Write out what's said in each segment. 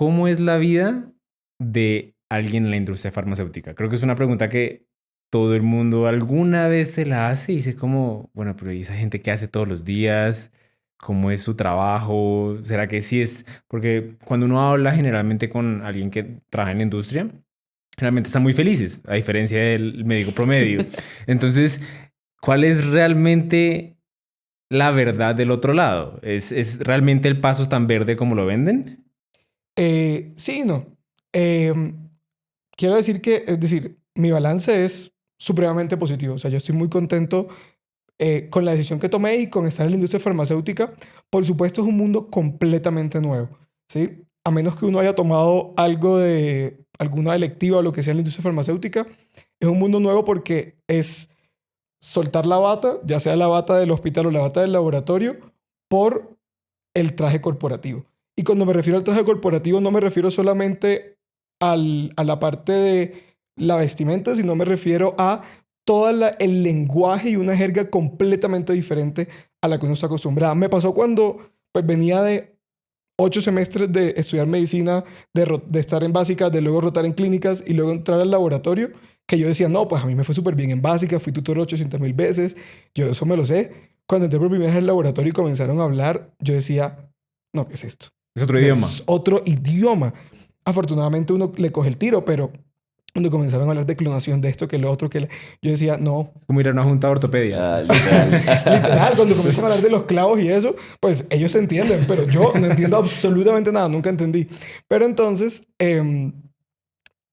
¿cómo es la vida de alguien en la industria farmacéutica? Creo que es una pregunta que todo el mundo alguna vez se la hace y dice como, bueno, pero ¿y esa gente qué hace todos los días? ¿Cómo es su trabajo? ¿Será que sí es? Porque cuando uno habla generalmente con alguien que trabaja en la industria, generalmente están muy felices, a diferencia del médico promedio. Entonces, ¿cuál es realmente la verdad del otro lado? ¿Es realmente el paso tan verde como lo venden? Sí y no. Quiero decir que, es decir, mi balance es supremamente positivo. O sea, yo estoy muy contento con la decisión que tomé y con estar en la industria farmacéutica. Por supuesto, es un mundo completamente nuevo, ¿sí? A menos que uno haya tomado algo de alguna electiva o lo que sea en la industria farmacéutica, es un mundo nuevo porque es soltar la bata, ya sea la bata del hospital o la bata del laboratorio, por el traje corporativo. Y cuando me refiero al traje corporativo, no me refiero solamente a la parte de la vestimenta, sino me refiero a todo el lenguaje y una jerga completamente diferente a la que uno está acostumbrado. Me pasó cuando pues, venía de 8 semestres de estudiar medicina, de estar en básicas, de luego rotar en clínicas y luego entrar al laboratorio, que yo decía, no, pues a mí me fue súper bien en básica, fui tutor 800.000 veces, yo eso me lo sé. Cuando entré por primera vez al laboratorio y comenzaron a hablar, yo decía, no, ¿qué es esto? Es otro Es idioma. otro idioma. Afortunadamente uno le coge el tiro, pero cuando comenzaron a hablar de clonación, de esto, que lo otro, yo decía, no, Es como ir a una junta de ortopedia. Literal. literal, cuando comienzan a hablar de los clavos y eso, pues ellos se entienden, pero yo no entiendo absolutamente nada, nunca entendí. Pero entonces, en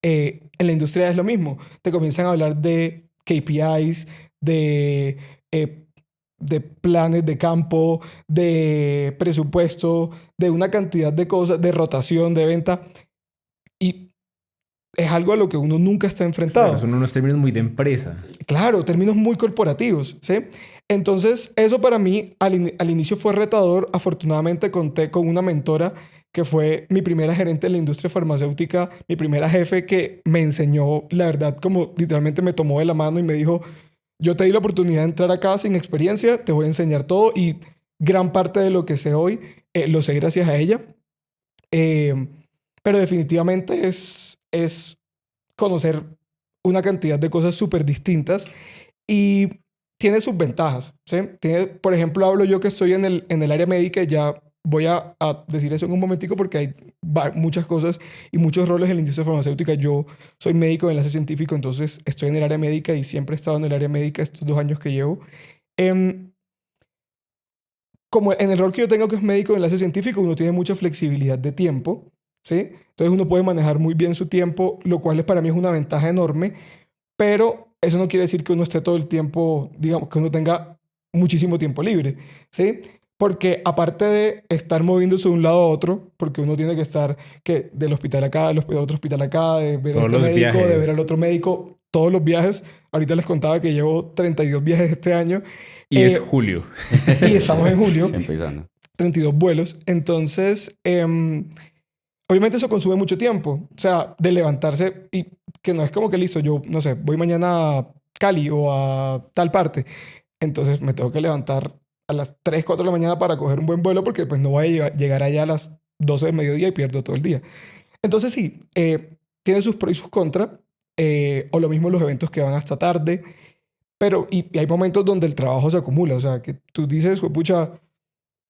la industria es lo mismo. Te comienzan a hablar de KPIs, de, eh, de planes de campo, de presupuesto, de una cantidad de cosas, de rotación, de venta. Y es algo a lo que uno nunca está Claro, enfrentado. son unos términos muy de empresa. Claro, términos muy corporativos, ¿sí? Entonces, eso para mí al inicio fue retador. Afortunadamente conté con una mentora que fue mi primera gerente en la industria farmacéutica, mi primera jefe que me enseñó, la verdad, como literalmente me tomó de la mano y me dijo, yo te di la oportunidad de entrar acá sin experiencia, te voy a enseñar todo y gran parte de lo que sé hoy lo sé gracias a ella. Eh, pero definitivamente es conocer una cantidad de cosas súper distintas y tiene sus ventajas, ¿sí? Tiene, por ejemplo, hablo yo que estoy en el área médica y ya voy a decir eso en un momentico porque hay muchas cosas y muchos roles en la industria farmacéutica. Yo soy médico de enlace científico, entonces estoy en el área médica y siempre he estado en el área médica estos 2 años que llevo. Em, Como en el rol que yo tengo que es médico de enlace científico, uno tiene mucha flexibilidad de tiempo, ¿sí? Entonces uno puede manejar muy bien su tiempo, lo cual para mí es una ventaja enorme, pero eso no quiere decir que uno esté todo el tiempo, digamos, que uno tenga muchísimo tiempo libre, ¿sí? Porque aparte de estar moviéndose de un lado a otro, porque uno tiene que estar que del hospital acá, del otro hospital acá, de ver a Todos este los médico, de ver viajes. al otro médico, todos los viajes. Ahorita les contaba que llevo 32 viajes este año Y es eh, julio. y estamos en julio, Está empezando. 32 vuelos. Entonces, obviamente eso consume mucho tiempo. O sea, de levantarse y que no es como que listo, yo no sé, voy mañana a Cali o a tal parte. Entonces me tengo que levantar a las 3 4 de la mañana para coger un buen vuelo porque pues no voy a llegar allá a las 12 del mediodía y pierdo todo el día. Entonces sí, tiene sus pros y sus contras. O lo mismo los eventos que van hasta tarde. Pero y hay momentos donde el trabajo se acumula. O sea, que tú dices, pucha,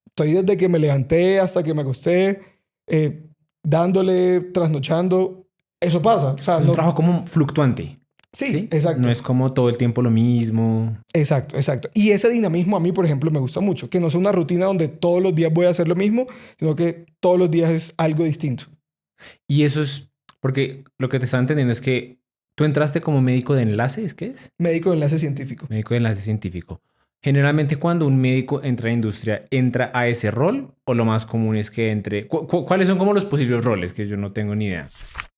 estoy desde que me levanté hasta que me acosté, eh, dándole, trasnochando. Eso pasa. O sea, Es un no. trabajo como fluctuante, Sí, ¿sí? No exacto. es como todo el tiempo lo mismo. Exacto, exacto. Y ese dinamismo a mí, por ejemplo, me gusta mucho. Que no sea una rutina donde todos los días voy a hacer lo mismo, sino que todos los días es algo distinto. Y eso es porque lo que te estaba entendiendo es que tú entraste como médico de enlaces, ¿qué es? Médico de enlace científico. Médico de enlace científico. Generalmente cuando un médico entra a la industria, ¿entra a ese rol o lo más común es que entre? ¿Cuáles son como los posibles roles? Que yo no tengo ni idea.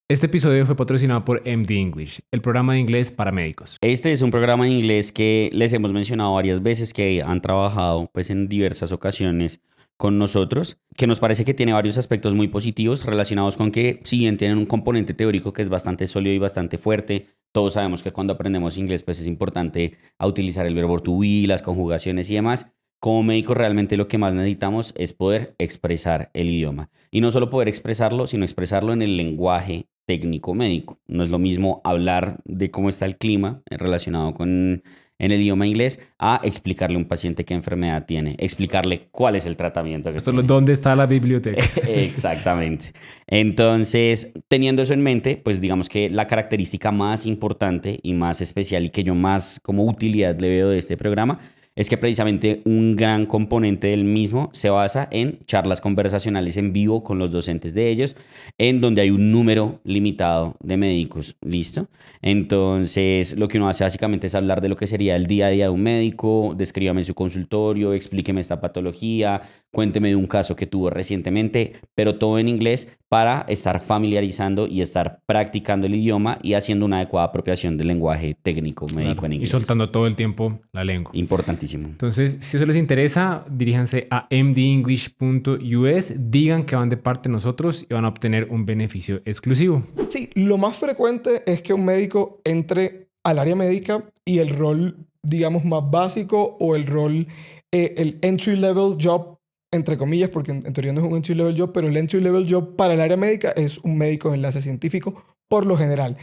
Este episodio fue patrocinado por MD English, el programa de inglés para médicos. Este es un programa en inglés que les hemos mencionado varias veces que han trabajado pues en diversas ocasiones con nosotros, que nos parece que tiene varios aspectos muy positivos relacionados con que si bien tienen un componente teórico que es bastante sólido y bastante fuerte, todos sabemos que cuando aprendemos inglés pues es importante a utilizar el verbo to be, las conjugaciones y demás, como médicos realmente lo que más necesitamos es poder expresar el idioma. Y no solo poder expresarlo, sino expresarlo en el lenguaje técnico médico. No es lo mismo hablar de cómo está el clima relacionado con en el idioma inglés a explicarle a un paciente qué enfermedad tiene, explicarle cuál es el tratamiento que Esto tiene. ¿dónde está la biblioteca? Exactamente. Entonces, teniendo eso en mente, pues digamos que la característica más importante y más especial y que yo más como utilidad le veo de este programa es que precisamente un gran componente del mismo se basa en charlas conversacionales en vivo con los docentes de ellos, en donde hay un número limitado de médicos, ¿listo? Entonces, lo que uno hace básicamente es hablar de lo que sería el día a día de un médico, descríbame su consultorio, explíqueme esta patología, cuénteme de un caso que tuvo recientemente, pero todo en inglés para estar familiarizando y estar practicando el idioma y haciendo una adecuada apropiación del lenguaje técnico médico en Y inglés. soltando todo el tiempo la lengua. Importantísimo. Entonces, si eso les interesa, diríjanse a mdenglish.us, digan que van de parte de nosotros y van a obtener un beneficio exclusivo. Sí, lo más frecuente es que un médico entre al área médica y el rol, digamos, más básico o el rol, el entry level job, entre comillas, porque en teoría no es un entry level job, pero el entry level job para el área médica es un médico de enlace científico por lo general.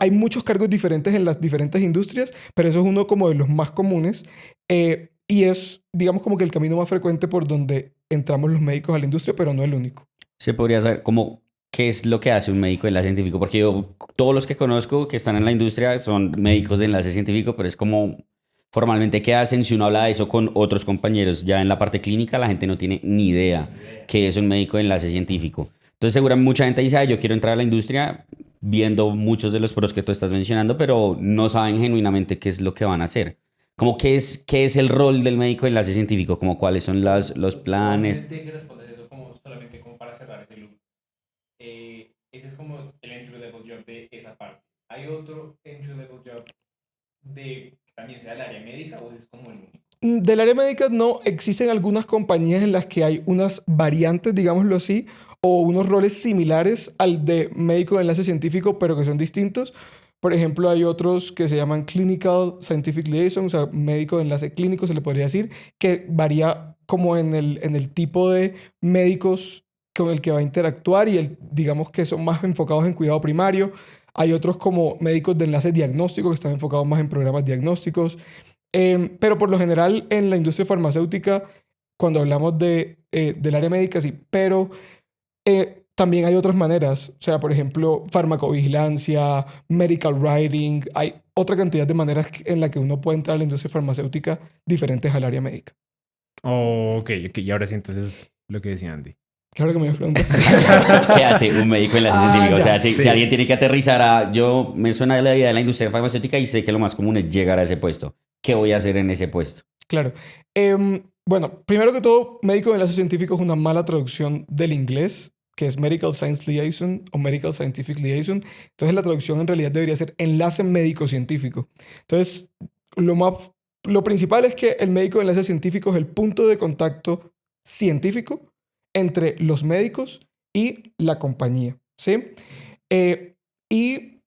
Hay muchos cargos diferentes en las diferentes industrias, pero eso es uno como de los más comunes y es, digamos, como que el camino más frecuente por donde entramos los médicos a la industria, pero no el único. Se podría saber cómo qué es lo que hace un médico de enlace científico, porque yo todos los que conozco que están en la industria son médicos de enlace científico, pero es como formalmente qué hacen. Si uno habla de eso con otros compañeros ya en la parte clínica, la gente no tiene ni idea qué es un médico de enlace científico. Entonces seguramente mucha gente dice, yo quiero entrar a la industria viendo muchos de los pros que tú estás mencionando, pero no saben genuinamente qué es lo que van a hacer. Como qué es el rol del médico de enlace científico, como cuáles son los planes. Hay que responder eso como solamente como para cerrar ese loop. Ese es como el entry level job de esa parte. ¿Hay otro entry level job de que también sea del área médica o ese es como el único? Del área médica no, existen algunas compañías en las que hay unas variantes, digámoslo así, o unos roles similares al de médico de enlace científico, pero que son distintos. Por ejemplo, hay otros que se llaman Clinical Scientific Liaison, o sea, médico de enlace clínico, se le podría decir, que varía como en el tipo de médicos con el que va a interactuar y digamos que son más enfocados en cuidado primario. Hay otros como médicos de enlace diagnóstico que están enfocados más en programas diagnósticos. Pero por lo general en la industria farmacéutica, cuando hablamos del área médica, sí, pero también hay otras maneras, o sea, por ejemplo, farmacovigilancia, medical writing, hay otra cantidad de maneras en la que uno puede entrar a la industria farmacéutica diferentes al área médica. Oh, ok, y ahora sí, entonces lo que decía Andy. Claro que me pregunto. ¿Qué hace un médico de enlace científico? O sea, ya, si alguien tiene que aterrizar yo me suena la idea de la industria farmacéutica y sé que lo más común es llegar a ese puesto. ¿Qué voy a hacer en ese puesto? Claro. Bueno, primero que todo, médico de enlace científico es una mala traducción del inglés, que es Medical Science Liaison o Medical Scientific Liaison. Entonces la traducción en realidad debería ser enlace médico-científico. Entonces, lo principal es que el médico de enlace científico es el punto de contacto científico entre los médicos y la compañía, ¿sí? Y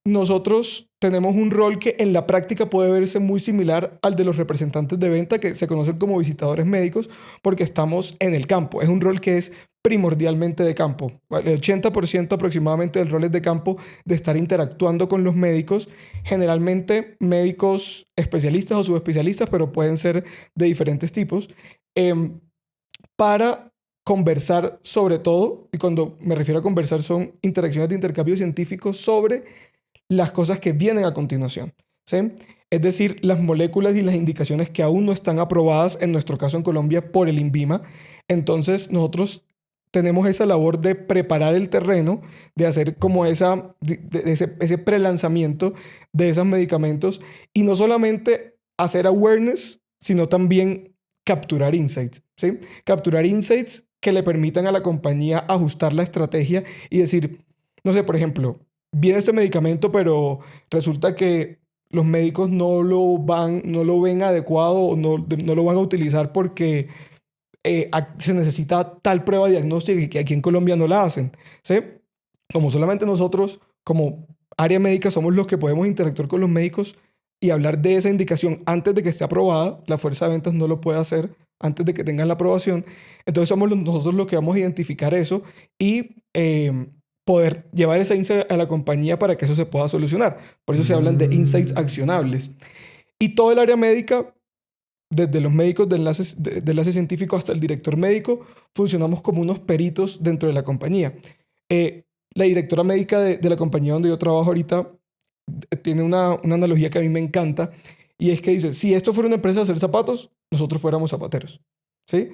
nosotros tenemos un rol que en la práctica puede verse muy similar al de los representantes de venta que se conocen como visitadores médicos porque estamos en el campo. Es un rol que es primordialmente de campo. El 80% aproximadamente del rol es de campo, de estar interactuando con los médicos, generalmente médicos especialistas o subespecialistas, pero pueden ser de diferentes tipos, para conversar sobre todo, y cuando me refiero a conversar son interacciones de intercambio científico sobre las cosas que vienen a continuación, ¿sí? Es decir, las moléculas y las indicaciones que aún no están aprobadas, en nuestro caso en Colombia, por el INVIMA. Entonces, nosotros tenemos esa labor de preparar el terreno, de hacer como ese prelanzamiento de esos medicamentos y no solamente hacer awareness, sino también capturar insights, ¿sí? Capturar insights que le permitan a la compañía ajustar la estrategia y decir, no sé, por ejemplo, viene este medicamento, pero resulta que los médicos no lo ven adecuado o no lo van a utilizar porque se necesita tal prueba diagnóstica y que aquí en Colombia no la hacen, ¿sí? Como solamente nosotros, como área médica, somos los que podemos interactuar con los médicos, y hablar de esa indicación antes de que esté aprobada. La fuerza de ventas no lo puede hacer antes de que tengan la aprobación. Entonces somos nosotros los que vamos a identificar eso y poder llevar esa insight a la compañía para que eso se pueda solucionar. Por eso se hablan de insights accionables. Y todo el área médica, desde los médicos de enlace científico hasta el director médico, funcionamos como unos peritos dentro de la compañía. La directora médica de la compañía donde yo trabajo ahorita tiene una analogía que a mí me encanta, y es que dice, si esto fuera una empresa de hacer zapatos, nosotros fuéramos zapateros, ¿sí?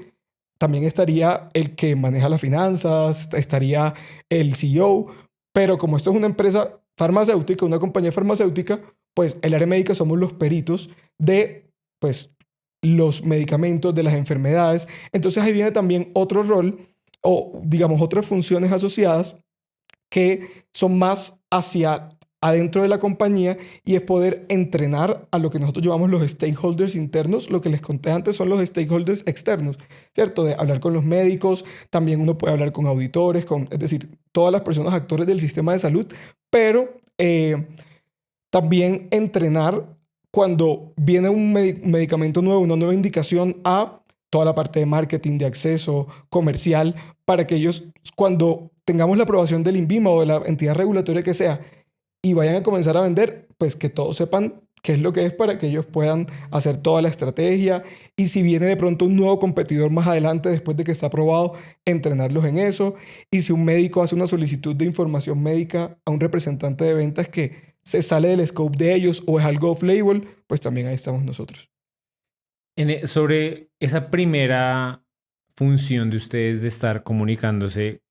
También estaría el que maneja las finanzas, estaría el CEO, pero como esto es una empresa farmacéutica, una compañía farmacéutica, pues el área médica somos los peritos de, pues, los medicamentos, de las enfermedades. Entonces ahí viene también otro rol, o digamos otras funciones asociadas que son más hacia adentro de la compañía, y es poder entrenar a lo que nosotros llamamos los stakeholders internos. Lo que les conté antes son los stakeholders externos, ¿cierto? De hablar con los médicos, también uno puede hablar con auditores, es decir, todas las personas actores del sistema de salud, pero también entrenar cuando viene un medicamento nuevo, una nueva indicación, a toda la parte de marketing, de acceso, comercial, para que ellos, cuando tengamos la aprobación del INVIMA o de la entidad regulatoria que sea, y vayan a comenzar a vender, pues que todos sepan qué es lo que es, para que ellos puedan hacer toda la estrategia. Y si viene de pronto un nuevo competidor más adelante, después de que está aprobado, entrenarlos en eso. Y si un médico hace una solicitud de información médica a un representante de ventas que se sale del scope de ellos o es algo off-label, pues también ahí estamos nosotros. Sobre esa primera función de ustedes de estar comunicándose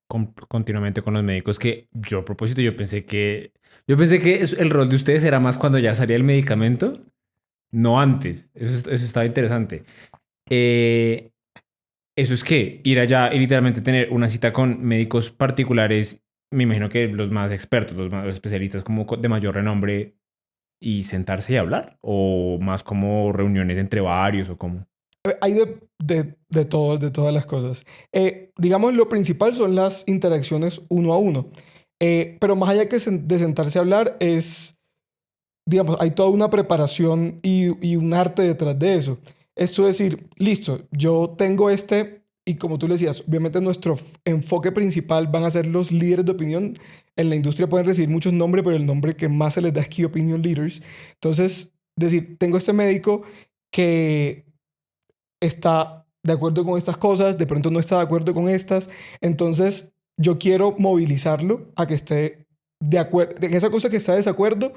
continuamente con los médicos, que yo a propósito, yo pensé que el rol de ustedes era más cuando ya salía el medicamento, no antes. Eso estaba interesante. ¿Eso es qué? Ir allá y literalmente tener una cita con médicos particulares, me imagino que los más expertos, los más especialistas como de mayor renombre, y sentarse y hablar, o más como reuniones entre varios, o cómo. Hay de todo, de todas las cosas. Digamos, lo principal son las interacciones uno a uno. Pero más allá que de sentarse a hablar, digamos, hay toda una preparación y un arte detrás de eso. Esto es decir, listo, yo tengo y como tú le decías, obviamente nuestro enfoque principal van a ser los líderes de opinión. En la industria pueden recibir muchos nombres, pero el nombre que más se les da es Key Opinion Leaders. Entonces, decir, tengo este médico que está de acuerdo con estas cosas, de pronto no está de acuerdo con estas. Entonces, yo quiero movilizarlo a que esté de acuerdo, de esa cosa que está de desacuerdo.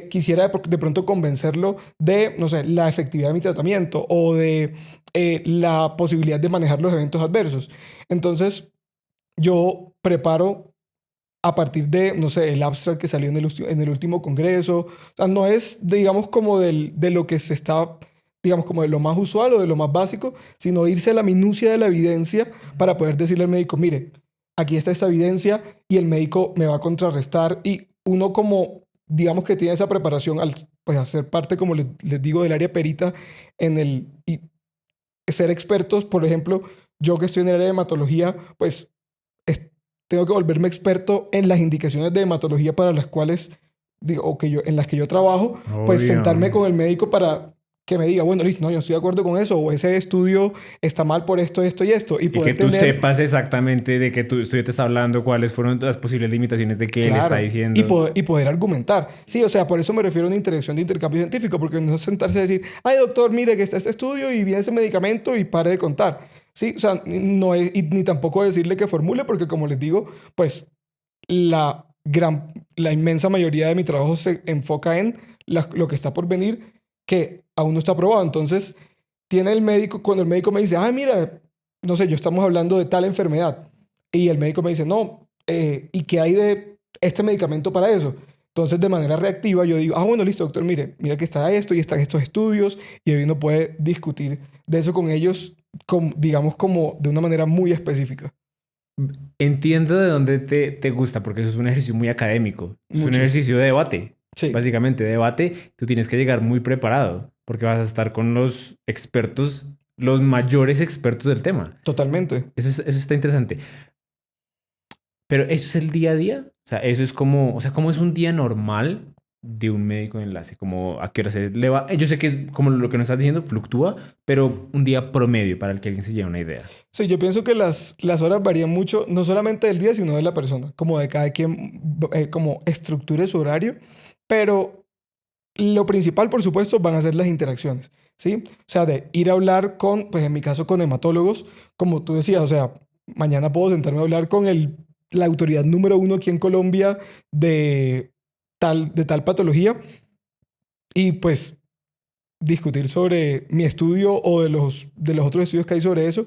Quisiera de pronto convencerlo de, no sé, la efectividad de mi tratamiento, o de la posibilidad de manejar los eventos adversos. Entonces, yo preparo a partir de, no sé, el abstract que salió en el último congreso. O sea, no es, digamos, como de lo que se está, digamos, como de lo más usual o de lo más básico, sino irse a la minucia de la evidencia para poder decirle al médico, mire, aquí está esta evidencia, y el médico me va a contrarrestar. Y uno, como, digamos, que tiene esa preparación al, pues, hacer parte, como les digo, del área perita y ser expertos. Por ejemplo, yo que estoy en el área de hematología, pues tengo que volverme experto en las indicaciones de hematología para las cuales, digo, en las que yo trabajo. Pues Obvio. sentarme con el médico para que me diga, bueno, listo, no, yo estoy de acuerdo con eso, o ese estudio está mal por esto, esto y esto. Y Y poder que tú tener, sepas exactamente de qué tu estudio te está hablando, cuáles fueron las posibles limitaciones de qué él está claro, diciendo. y poder argumentar. Sí, o sea, por eso me refiero a una interacción de intercambio científico, porque no es sentarse a decir, ay, doctor, mire que está este estudio y viene ese medicamento y pare de contar. Sí, o sea, no es, ni tampoco decirle que formule, porque como les digo, pues la inmensa mayoría de mi trabajo se enfoca en lo que está por venir, que aún no está aprobado. Entonces, cuando el médico me dice, ah, mira, no sé, yo estamos hablando de tal enfermedad, y el médico me dice, no, ¿y qué hay de este medicamento para eso? Entonces, de manera reactiva, yo digo, ah, bueno, listo, doctor, mire que está esto y están estos estudios, y ahí uno puede discutir de eso con ellos, digamos, como de una manera muy específica. Entiendo de dónde te gusta, porque eso es un ejercicio muy académico. Es un Mucho. ejercicio de debate. Sí. Básicamente, de debate, tú tienes que llegar muy preparado, porque vas a estar con los expertos, los mayores expertos del tema. Totalmente. Eso está interesante. Pero ¿eso es el día a día? O sea, eso es como, o sea, ¿cómo es un día normal de un médico de enlace? Como a qué hora se le va. Yo sé que es como lo que nos estás diciendo, fluctúa, pero un día promedio para el que alguien se lleve una idea. Sí, yo pienso que las horas varían mucho, no solamente del día, sino de la persona, como de cada quien, como estructure su horario, pero lo principal, por supuesto, van a ser las interacciones, ¿sí? O sea, de ir a hablar con, pues en mi caso, con hematólogos, como tú decías, o sea, mañana puedo sentarme a hablar con la autoridad número uno aquí en Colombia de tal patología y pues discutir sobre mi estudio o de los otros estudios que hay sobre eso.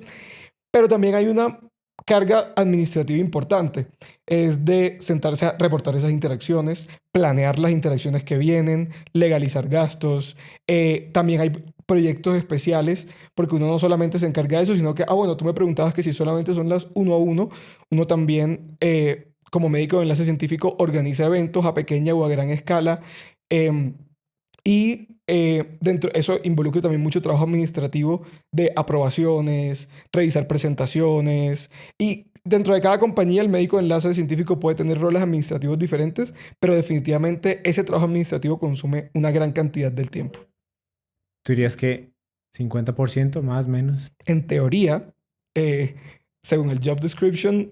Pero también hay una carga administrativa importante. Es de sentarse a reportar esas interacciones, planear las interacciones que vienen, legalizar gastos. También hay proyectos especiales, porque uno no solamente se encarga de eso, sino que, bueno, tú me preguntabas que si solamente son las uno a uno, uno también, como médico de enlace científico, organiza eventos a pequeña o a gran escala. Y dentro eso involucra también mucho trabajo administrativo de aprobaciones, revisar presentaciones. Y dentro de cada compañía, el médico de enlace científico puede tener roles administrativos diferentes, pero definitivamente ese trabajo administrativo consume una gran cantidad del tiempo. ¿Tú dirías que 50% más, menos? En teoría, según el job description,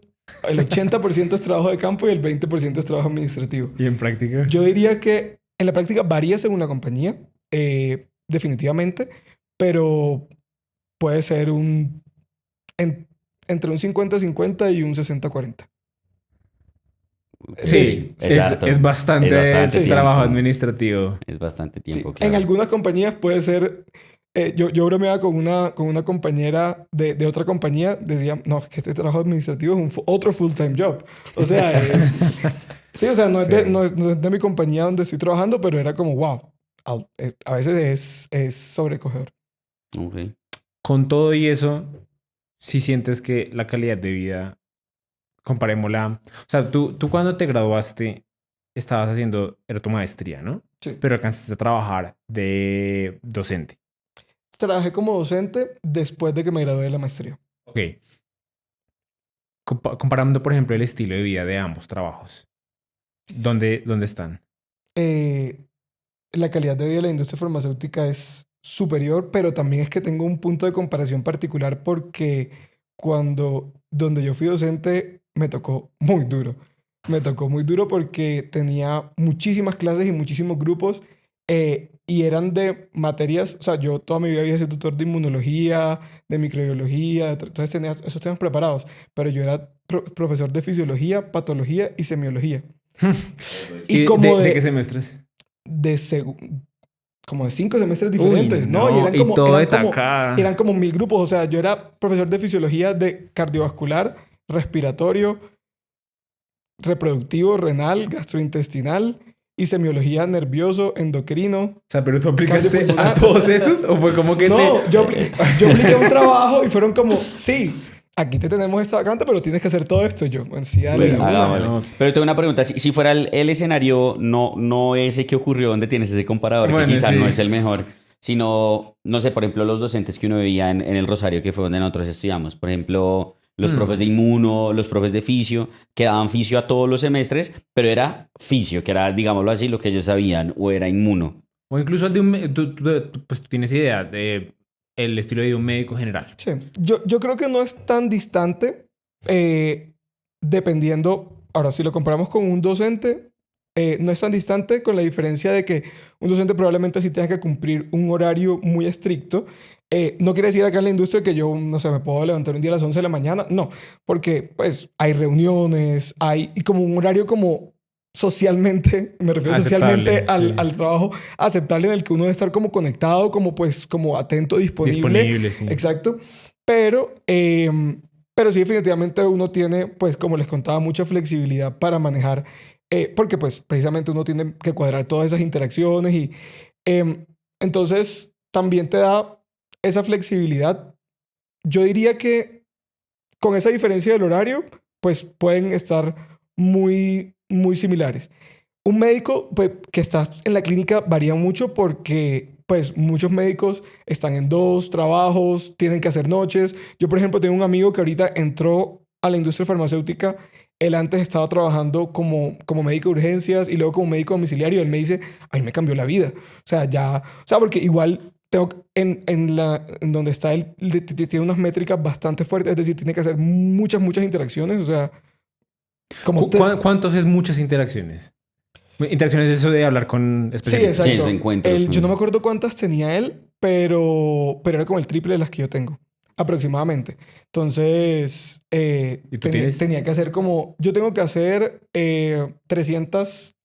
el 80% es trabajo de campo y el 20% es trabajo administrativo. ¿Y en práctica? Yo diría que en la práctica varía según la compañía, definitivamente, pero puede ser entre un 50-50 y un 60-40. Sí, Exacto. es bastante, Es bastante trabajo tiempo. administrativo. Es bastante tiempo, Sí. claro. En algunas compañías puede ser... yo bromeaba con una compañera de otra compañía, decía, no, es que este trabajo administrativo es otro full-time job. O sea, sí, o sea, no es, Sí. no es de mi compañía donde estoy trabajando, pero era como, wow, a veces es sobrecogedor. Ok. Con todo y eso, si sientes que la calidad de vida, comparémosla. O sea, tú cuando te graduaste, estabas haciendo, era tu maestría, ¿no? Sí. Pero alcanzaste a trabajar de docente. Trabajé como docente después de que me gradué de la maestría. Ok. Comparando, por ejemplo, el estilo de vida de ambos trabajos. ¿Dónde están? La calidad de vida de la industria farmacéutica es superior, pero también es que tengo un punto de comparación particular porque donde yo fui docente me tocó muy duro. Me tocó muy duro porque tenía muchísimas clases y muchísimos grupos y eran de materias, o sea, yo toda mi vida había sido tutor de inmunología, de microbiología, entonces tenía esos temas preparados, pero yo era profesor de fisiología, patología y semiología. Y como ¿De qué semestres? como de 5 semestres diferentes, Uy, ¿no? Y eran y como, todo eran de como, tacada. eran como 1000 grupos. O sea, yo era profesor de fisiología de cardiovascular, respiratorio, reproductivo, renal, gastrointestinal y semiología nervioso, endocrino. O sea, ¿pero tú aplicaste Cardiopulmonar. a todos esos? ¿O fue como que No, yo apliqué un trabajo y fueron como, sí, aquí te tenemos esta vacante, pero tienes que hacer todo esto. Yo, bueno, sí, dale, Bueno, de una. hagámosle. No. Pero tengo una pregunta. Si fuera el escenario, no ese que ocurrió donde tienes ese comparador, Bueno, que quizás sí. no es el mejor, sino, no sé, por ejemplo, los docentes que uno veía en el Rosario, que fue donde nosotros estudiamos. Por ejemplo, los profes de inmuno, los profes de fisio, que daban fisio a todos los semestres, pero era fisio, que era, digámoslo así, lo que ellos sabían, o era inmuno. O incluso el de un... Pues tú tienes idea de el estilo de vida de un médico general. Sí, yo creo que no es tan distante dependiendo, ahora si lo comparamos con un docente, no es tan distante con la diferencia de que un docente probablemente sí tenga que cumplir un horario muy estricto. No quiere decir acá en la industria que yo, no sé, me puedo levantar un día a las 11 de la mañana, no, porque pues hay reuniones, y como un horario como socialmente, me refiero Aceptable, socialmente sí. al trabajo aceptable en el que uno debe estar como conectado, como pues como atento, Disponible, sí. Exacto. Pero sí, definitivamente uno tiene, pues, como les contaba, mucha flexibilidad para manejar, porque, pues, precisamente uno tiene que cuadrar todas esas interacciones y entonces también te da esa flexibilidad. Yo diría que con esa diferencia del horario, pues, pueden estar muy, muy similares. Un médico pues, que está en la clínica varía mucho porque pues muchos médicos están en 2 trabajos, tienen que hacer noches. Yo, por ejemplo, tengo un amigo que ahorita entró a la industria farmacéutica él antes estaba trabajando como médico de urgencias y luego como médico domiciliario. Él me dice, a mí me cambió la vida. O sea, ya, o sea, porque igual tengo, en donde está él, tiene unas métricas bastante fuertes, es decir, tiene que hacer muchas muchas interacciones, o sea, como... ¿Cuántos es muchas interacciones? Interacciones es eso de hablar con Sí, especialistas. Sí, exacto. esos encuentros. Yo no me acuerdo cuántas tenía él, pero era como el triple de las que yo tengo, aproximadamente. Entonces, ¿Y tú tienes? tenía que hacer como... Yo tengo que hacer 300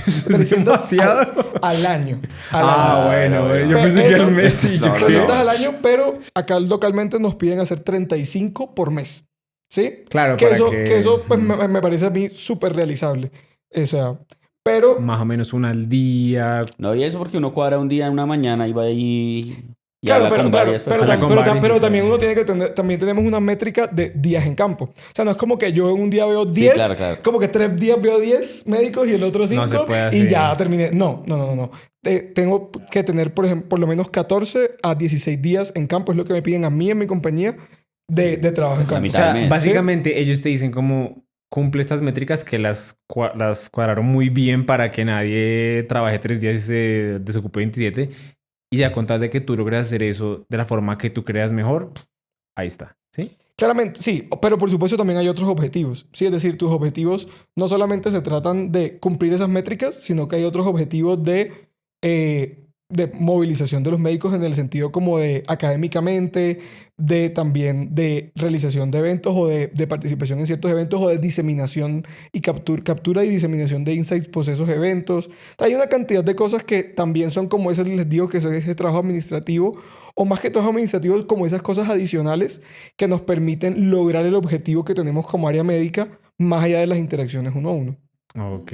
Es 300 demasiado. al año. Bueno, yo Pero pensé que eso- al mes. Sí, no, yo no, creo. 300 al año, pero acá localmente nos piden hacer 35 por mes. ¿Sí? Claro, Que para eso, que... que eso pues, me parece a mí súper realizable. O sea, pero... Más o menos una al día. No, y eso porque uno cuadra un día en una mañana y va ahí y Claro, habla con varias personas. Habla con varios, pero sí, también sí. uno tiene que tener, también tenemos una métrica de días en campo. O sea, no es como que yo en un día veo 10, claro, claro. como que 3 días veo 10 médicos y el otro 5 No se puede y así. ya terminé. No. Tengo que tener, por ejemplo, por lo menos 14 a 16 días en campo, es lo que me piden a mí en mi compañía de trabajo en La campo. O mitad del sea, mes. básicamente ellos te dicen como cumple estas métricas que las cuadraron muy bien para que nadie trabaje 3 días y se desocupe 27. Y ya con tal de que tú logres hacer eso de la forma que tú creas mejor, ahí está. ¿Sí? Claramente, sí, pero por supuesto también hay otros objetivos. Sí, es decir, tus objetivos no solamente se tratan de cumplir esas métricas, sino que hay otros objetivos de movilización de los médicos en el sentido como de académicamente, de también de realización de eventos o de participación en ciertos eventos o de diseminación y captura y diseminación de insights post esos eventos. Hay una cantidad de cosas que también son como eso les digo que es ese trabajo administrativo o más que trabajo administrativo como esas cosas adicionales que nos permiten lograr el objetivo que tenemos como área médica más allá de las interacciones uno a uno. Ok.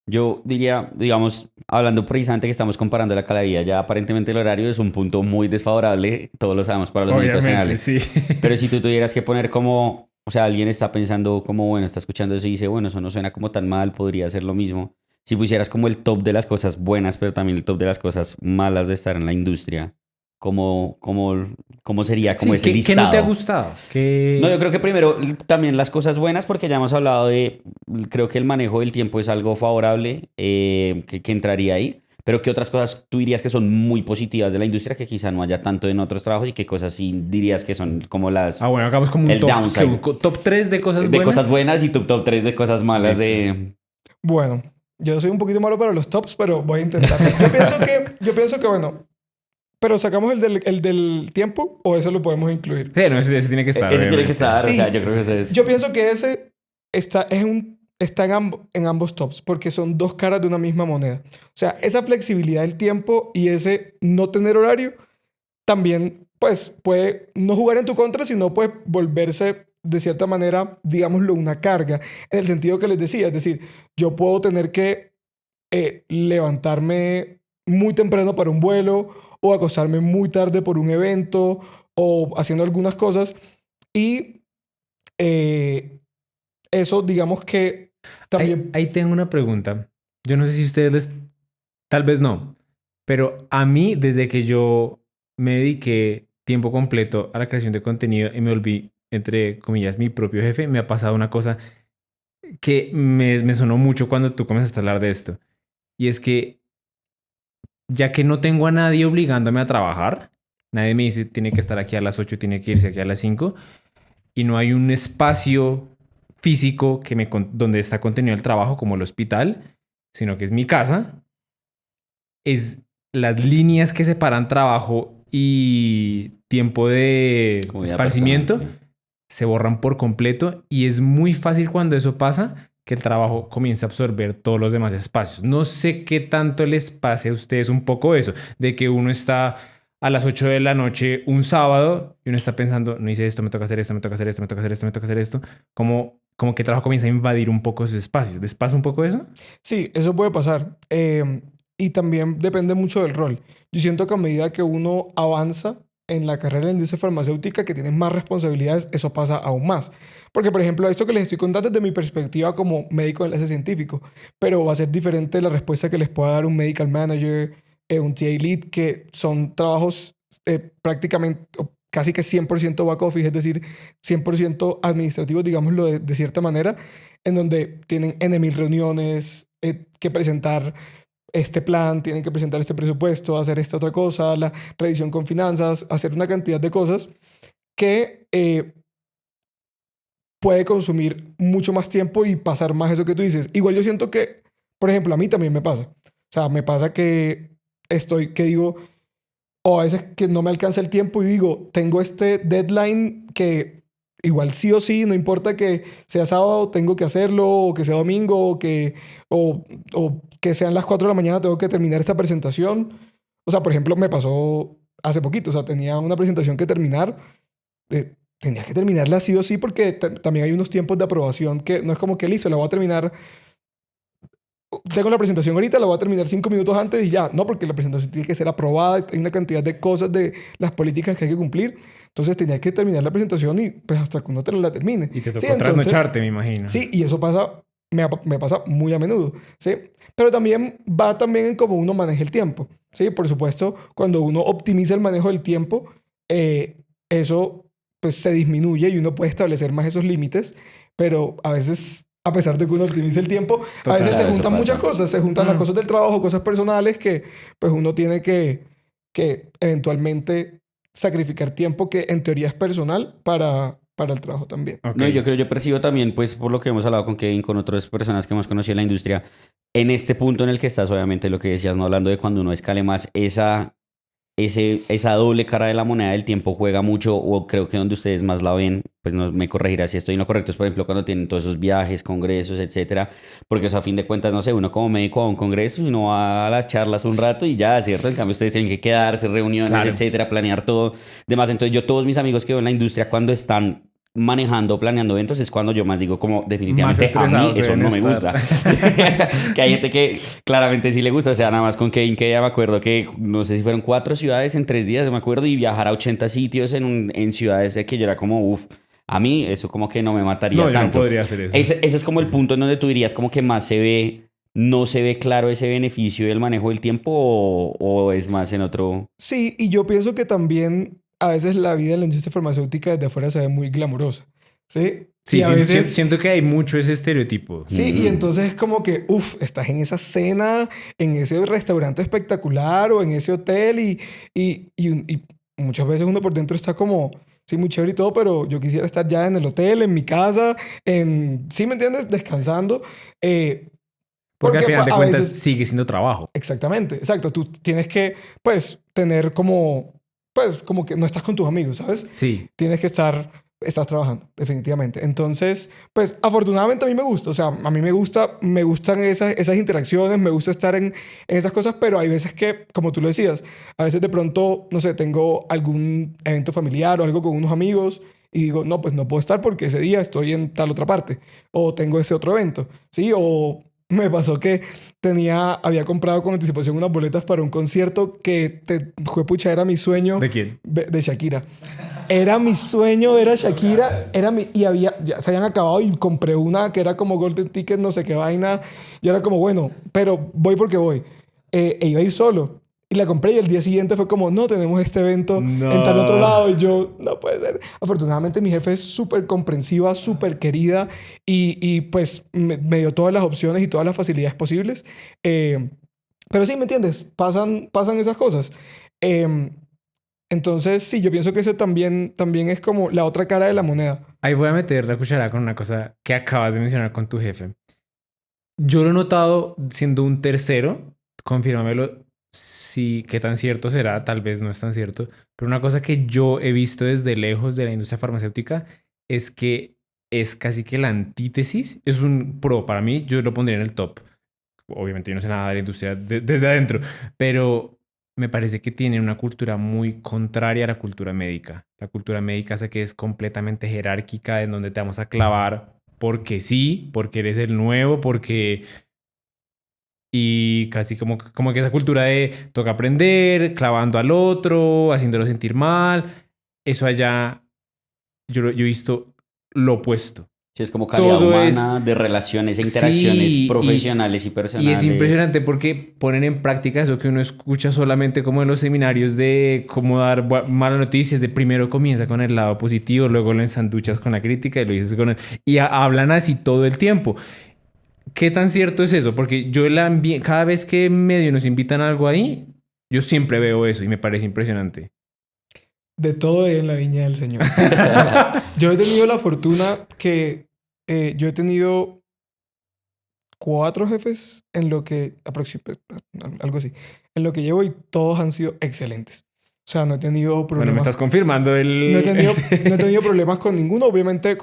Yo diría, digamos, hablando precisamente que estamos comparando la calidad, ya aparentemente el horario es un punto muy desfavorable, todos lo sabemos para los médicos Obviamente, generales. sí. Pero si tú tuvieras que poner como, o sea, alguien está pensando como, bueno, está escuchando eso y dice, bueno, eso no suena como tan mal, podría ser lo mismo. Si pusieras como el top de las cosas buenas, pero también el top de las cosas malas de estar en la industria, ¿cómo sería como ese ¿Qué listado? no te ha gustado? No, yo creo que primero también las cosas buenas, porque ya hemos hablado de, creo que el manejo del tiempo es algo favorable que entraría ahí, pero ¿qué otras cosas tú dirías que son muy positivas de la industria que quizá no haya tanto en otros trabajos y qué cosas sí dirías que son como las Bueno, hagamos como un el top, downside. top 3 de cosas de buenas. cosas buenas y tu top 3 de cosas malas de... Bueno, yo soy un poquito malo para los tops, pero voy a intentar. Yo pienso que bueno, pero sacamos el del tiempo o eso lo podemos incluir. Sí, no, ese tiene que estar. Ese tiene que obviamente. estar, Sí. o sea, yo creo que ese es... Yo pienso que ese está en ambos tops porque son dos caras de una misma moneda. O sea, esa flexibilidad del tiempo y ese no tener horario también pues puede no jugar en tu contra, sino pues volverse de cierta manera, digámoslo, una carga. En el sentido que les decía, es decir, yo puedo tener que levantarme muy temprano para un vuelo o acostarme muy tarde por un evento o haciendo algunas cosas y eso digamos que también... Ahí tengo una pregunta. Yo no sé si ustedes tal vez no, pero a mí desde que yo me dediqué tiempo completo a la creación de contenido y me volví, entre comillas, mi propio jefe, me ha pasado una cosa que me sonó mucho cuando tú comenzaste a hablar de esto. Y es que ya que no tengo a nadie obligándome a trabajar, nadie me dice tiene que estar aquí a las 8, tiene que irse aquí a las 5, y no hay un espacio físico donde está contenido el trabajo como el hospital, sino que es mi casa, es las líneas que separan trabajo y tiempo de Como vida esparcimiento personal, sí. se borran por completo y es muy fácil cuando eso pasa que el trabajo comienza a absorber todos los demás espacios. No sé qué tanto les pase a ustedes un poco eso, de que uno está a las 8 de la noche un sábado y uno está pensando, no hice esto, me toca hacer esto, me toca hacer esto, me toca hacer esto, me toca hacer esto. Como que el trabajo comienza a invadir un poco esos espacios. ¿Les pasa un poco eso? Sí, eso puede pasar. Y también depende mucho del rol. Yo siento que a medida que uno avanza en la carrera de la industria farmacéutica, que tienes más responsabilidades, eso pasa aún más. Porque, por ejemplo, esto que les estoy contando es de mi perspectiva como médico de enlace científico, pero va a ser diferente la respuesta que les pueda dar un medical manager, un TA lead, que son trabajos prácticamente casi que 100% back office, es decir, 100% administrativos, digámoslo de cierta manera, en donde tienen N mil reuniones, que presentar este plan, tienen que presentar este presupuesto, hacer esta otra cosa, la revisión con finanzas, hacer una cantidad de cosas que puede consumir mucho más tiempo y pasar más eso que tú dices. Igual yo siento que, por ejemplo, a mí también me pasa. O sea, me pasa que digo, o a veces que no me alcanza el tiempo y digo, tengo este deadline que igual sí o sí, no importa que sea sábado, tengo que hacerlo, o que sea domingo, o que sean las 4 de la mañana, tengo que terminar esta presentación. O sea, por ejemplo, me pasó hace poquito, o sea, tenía una presentación que terminar, tenía que terminarla sí o sí porque también hay unos tiempos de aprobación que no es como que listo, la voy a terminar. Tengo la presentación ahorita, la voy a terminar 5 minutos antes y ya. No, porque la presentación tiene que ser aprobada, hay una cantidad de cosas de las políticas que hay que cumplir. Entonces tenía que terminar la presentación y pues hasta que uno la termine. Y te tocó Sí, entonces, trasnocharte, me imagino. sí, y eso pasa, me pasa muy a menudo, ¿sí? Pero también va también en cómo uno maneja el tiempo, ¿sí? Por supuesto, cuando uno optimiza el manejo del tiempo, eso pues se disminuye y uno puede establecer más esos límites, pero a veces, a pesar de que uno optimice el tiempo, a Total, veces se eso juntan pasa. muchas cosas, se juntan las cosas del trabajo, cosas personales que pues uno tiene que eventualmente sacrificar tiempo que en teoría es personal para el trabajo también. Ok. No, yo percibo también, pues, por lo que hemos hablado con Kevin, con otras personas que hemos conocido en la industria, en este punto en el que estás, obviamente, lo que decías, no hablando de cuando uno escale más, esa doble cara de la moneda del tiempo juega mucho, o creo que donde ustedes más la ven, pues no me corregirá si estoy en lo correcto, es por ejemplo cuando tienen todos esos viajes, congresos, etcétera, porque eso a fin de cuentas, no sé, uno como médico a un congreso y uno va a las charlas un rato y ya, ¿cierto? En cambio ustedes tienen que quedarse, reuniones, Claro. etcétera, planear todo, demás. Entonces yo, todos mis amigos que veo en la industria, cuando están manejando, planeando eventos, es cuando yo más digo como definitivamente a mí estresados eso deben no me gusta. estar. Que hay gente que claramente sí le gusta, o sea, nada más con Kevin, que ya me acuerdo que no sé si fueron 4 ciudades en 3 días, me acuerdo, y viajar a 80 sitios en ciudades de que yo era como, uff, a mí eso como que no me mataría No, yo no tanto. podría hacer eso. Ese es como el punto en donde tú dirías como que más se ve, no se ve claro ese beneficio del manejo del tiempo, o es más en otro... Sí, y yo pienso que también a veces la vida en la industria farmacéutica desde afuera se ve muy glamurosa, ¿sí? Sí, Y a veces... siento que hay mucho ese estereotipo. Sí, y entonces es como que, estás en esa cena, en ese restaurante espectacular o en ese hotel y muchas veces uno por dentro está como, sí, muy chévere y todo, pero yo quisiera estar ya en el hotel, en mi casa, ¿sí me entiendes? Descansando. Porque al final de a cuentas veces... sigue siendo trabajo. Exactamente, exacto. Tú tienes que, pues, tener como, pues, como que no estás con tus amigos, ¿sabes? Sí. Tienes que estás trabajando, definitivamente. Entonces, pues, afortunadamente a mí me gusta. O sea, a mí me gustan esas interacciones, me gusta estar en esas cosas, pero hay veces que, como tú lo decías, a veces de pronto, no sé, tengo algún evento familiar o algo con unos amigos y digo, no, pues no puedo estar porque ese día estoy en tal otra parte o tengo ese otro evento, ¿sí? O me pasó que había comprado con anticipación unas boletas para un concierto que, juepucha, era mi sueño. ¿De quién? De Shakira. Era mi sueño ver a Shakira. Y ya se habían acabado y compré una que era como Golden Ticket, no sé qué vaina. Yo era como, bueno, pero voy porque voy. Iba a ir solo. Y la compré y el día siguiente fue como, no, tenemos este evento en tal otro lado. Y yo, no puede ser. Afortunadamente mi jefe es súper comprensiva, súper querida y pues me dio todas las opciones y todas las facilidades posibles. Pero sí, ¿me entiendes? Pasan esas cosas. Entonces, sí, yo pienso que ese también es como la otra cara de la moneda. Ahí voy a meter la cuchara con una cosa que acabas de mencionar con tu jefe. Yo lo he notado siendo un tercero, confírmamelo si qué tan cierto será, tal vez no es tan cierto, pero una cosa que yo he visto desde lejos de la industria farmacéutica es que es casi que la antítesis, es un pro para mí, yo lo pondría en el top. Obviamente yo no sé nada de la industria desde adentro, pero me parece que tiene una cultura muy contraria a la cultura médica. La cultura médica sé que es completamente jerárquica, en donde te vamos a clavar porque sí, porque eres el nuevo, porque... Y casi como que esa cultura de toca aprender, clavando al otro, haciéndolo sentir mal. Eso allá, yo he visto lo opuesto. Sí, es como calidad Todo humana, de relaciones e interacciones Sí, profesionales y y personales. es impresionante porque ponen en práctica eso que uno escucha solamente como en los seminarios de cómo dar malas noticias, de primero comienza con el lado positivo, luego lo ensanduchas con la crítica y lo dices con y hablan así todo el tiempo. ¿Qué tan cierto es eso? Porque yo cada vez que medio nos invitan a algo ahí, yo siempre veo eso y me parece impresionante. De todo hay en la viña del Señor. Yo he tenido la fortuna que yo he tenido 4 jefes en lo que algo así, en lo que llevo y todos han sido excelentes. O sea, no he tenido Bueno, me problemas. estás confirmando No he tenido problemas con ninguno. Obviamente,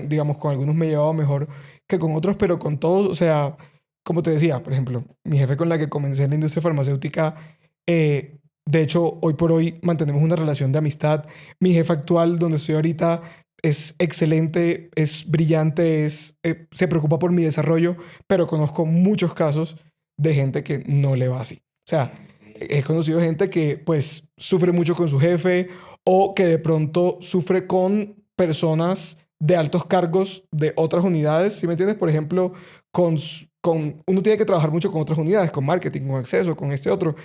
digamos, con algunos me he llevado mejor que con otros, pero con todos, o sea, como te decía, por ejemplo, mi jefe con la que comencé en la industria farmacéutica, de hecho, hoy por hoy mantenemos una relación de amistad. Mi jefe actual, donde estoy ahorita, es excelente, es brillante, se preocupa por mi desarrollo, pero conozco muchos casos de gente que no le va así. O sea, he conocido gente que pues sufre mucho con su jefe o que de pronto sufre con personas de altos cargos de otras unidades, ¿sí me entiendes? Por ejemplo, uno tiene que trabajar mucho con otras unidades, con marketing, con acceso, con este otro.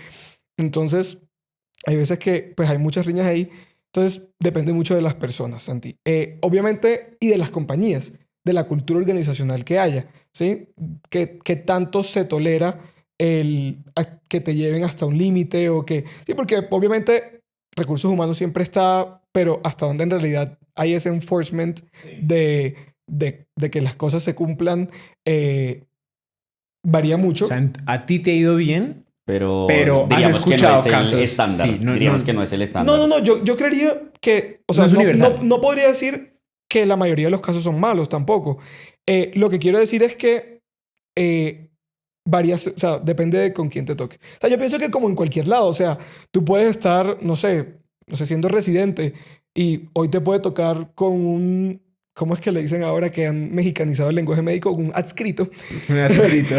Entonces, hay veces que pues hay muchas riñas ahí. Entonces, depende mucho de las personas, Santi. Obviamente, y de las compañías, de la cultura organizacional que haya, ¿sí? Que tanto se tolera que te lleven hasta un límite o que... Sí, porque obviamente recursos humanos siempre está, pero hasta donde en realidad hay ese enforcement de que las cosas se cumplan, varía mucho. O sea, a ti te ha ido bien, Pero has diríamos que no escuchado es el casos. estándar. Sí, Diríamos que no es el estándar. No, yo creería que, o sea, No es universal. no podría decir que la mayoría de los casos son malos tampoco. Lo que quiero decir es que o sea, depende de con quién te toque. O sea, yo pienso que como en cualquier lado, o sea, tú puedes estar, no sé, siendo residente y hoy te puede tocar con un, ¿cómo es que le dicen ahora que han mexicanizado el lenguaje médico? Un adscrito. Me has escrito.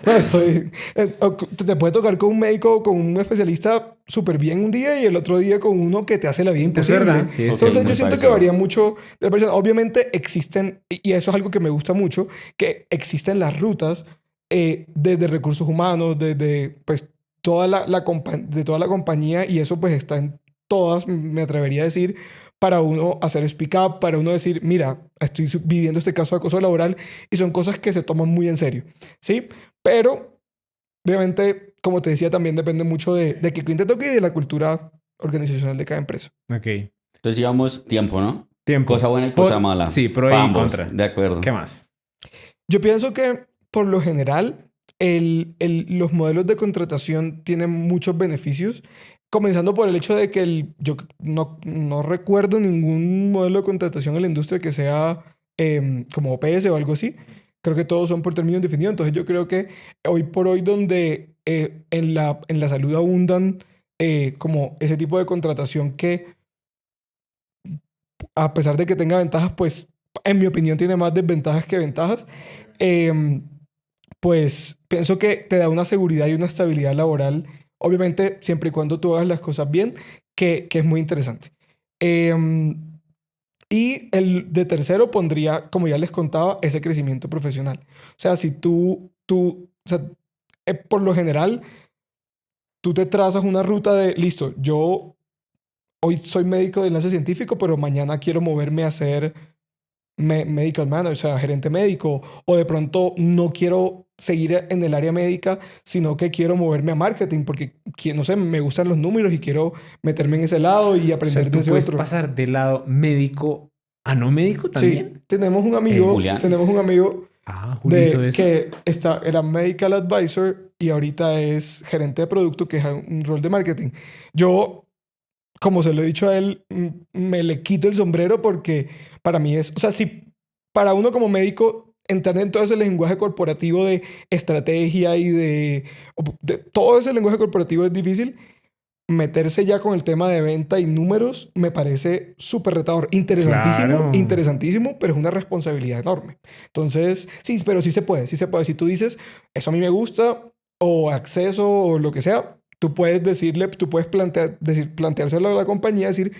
No, te puede tocar con un médico o con un especialista súper bien un día y el otro día con uno que te hace la vida imposible. Es verdad. Sí, Entonces me yo siento parece. que varía mucho de la persona. Obviamente existen, y eso es algo que me gusta mucho, que existen las rutas desde recursos humanos, desde pues de toda la compañía y eso pues está en todas, me atrevería a decir, para uno hacer speak up, para uno decir, mira, estoy viviendo este caso de acoso laboral y son cosas que se toman muy en serio, ¿sí? Pero, obviamente, como te decía, también depende mucho de qué cliente toque y de la cultura organizacional de cada empresa. Ok. Entonces íbamos tiempo, ¿no? Tiempo. Cosa buena y cosa mala. Sí, pro Pa' y ambos, contra. de acuerdo. ¿Qué más? Yo pienso que, por lo general, los modelos de contratación tienen muchos beneficios, comenzando por el hecho de que yo no recuerdo ningún modelo de contratación en la industria que sea como OPS o algo así. Creo que todos son por términos definidos. Entonces yo creo que hoy por hoy donde en la salud abundan como ese tipo de contratación que a pesar de que tenga ventajas, pues en mi opinión tiene más desventajas que ventajas. Pues pienso que te da una seguridad y una estabilidad laboral, obviamente siempre y cuando tú hagas las cosas bien, que es muy interesante. Y el de tercero pondría, como ya les contaba, ese crecimiento profesional. O sea, si o sea, por lo general, tú te trazas una ruta de, listo, yo hoy soy médico de enlace científico, pero mañana quiero moverme a ser medical manager, o sea, gerente médico, o de pronto no quiero seguir en el área médica, sino que quiero moverme a marketing porque, no sé, me gustan los números y quiero meterme en ese lado y aprender de tú ese puedes otro. pasar del lado médico a no médico también. Sí, tenemos un amigo Juli hizo eso. que era medical advisor y ahorita es gerente de producto, que es un rol de marketing. Yo, como se lo he dicho a él, me le quito el sombrero porque para mí o sea, si para uno como médico entrar en todo ese lenguaje corporativo de estrategia y de todo ese lenguaje corporativo es difícil, meterse ya con el tema de venta y números me parece súper retador. Claro. Interesantísimo, pero es una responsabilidad enorme. Entonces, sí, pero sí se puede. Si tú dices, eso a mí me gusta, o acceso, o lo que sea, tú puedes planteárselo a la compañía, decir,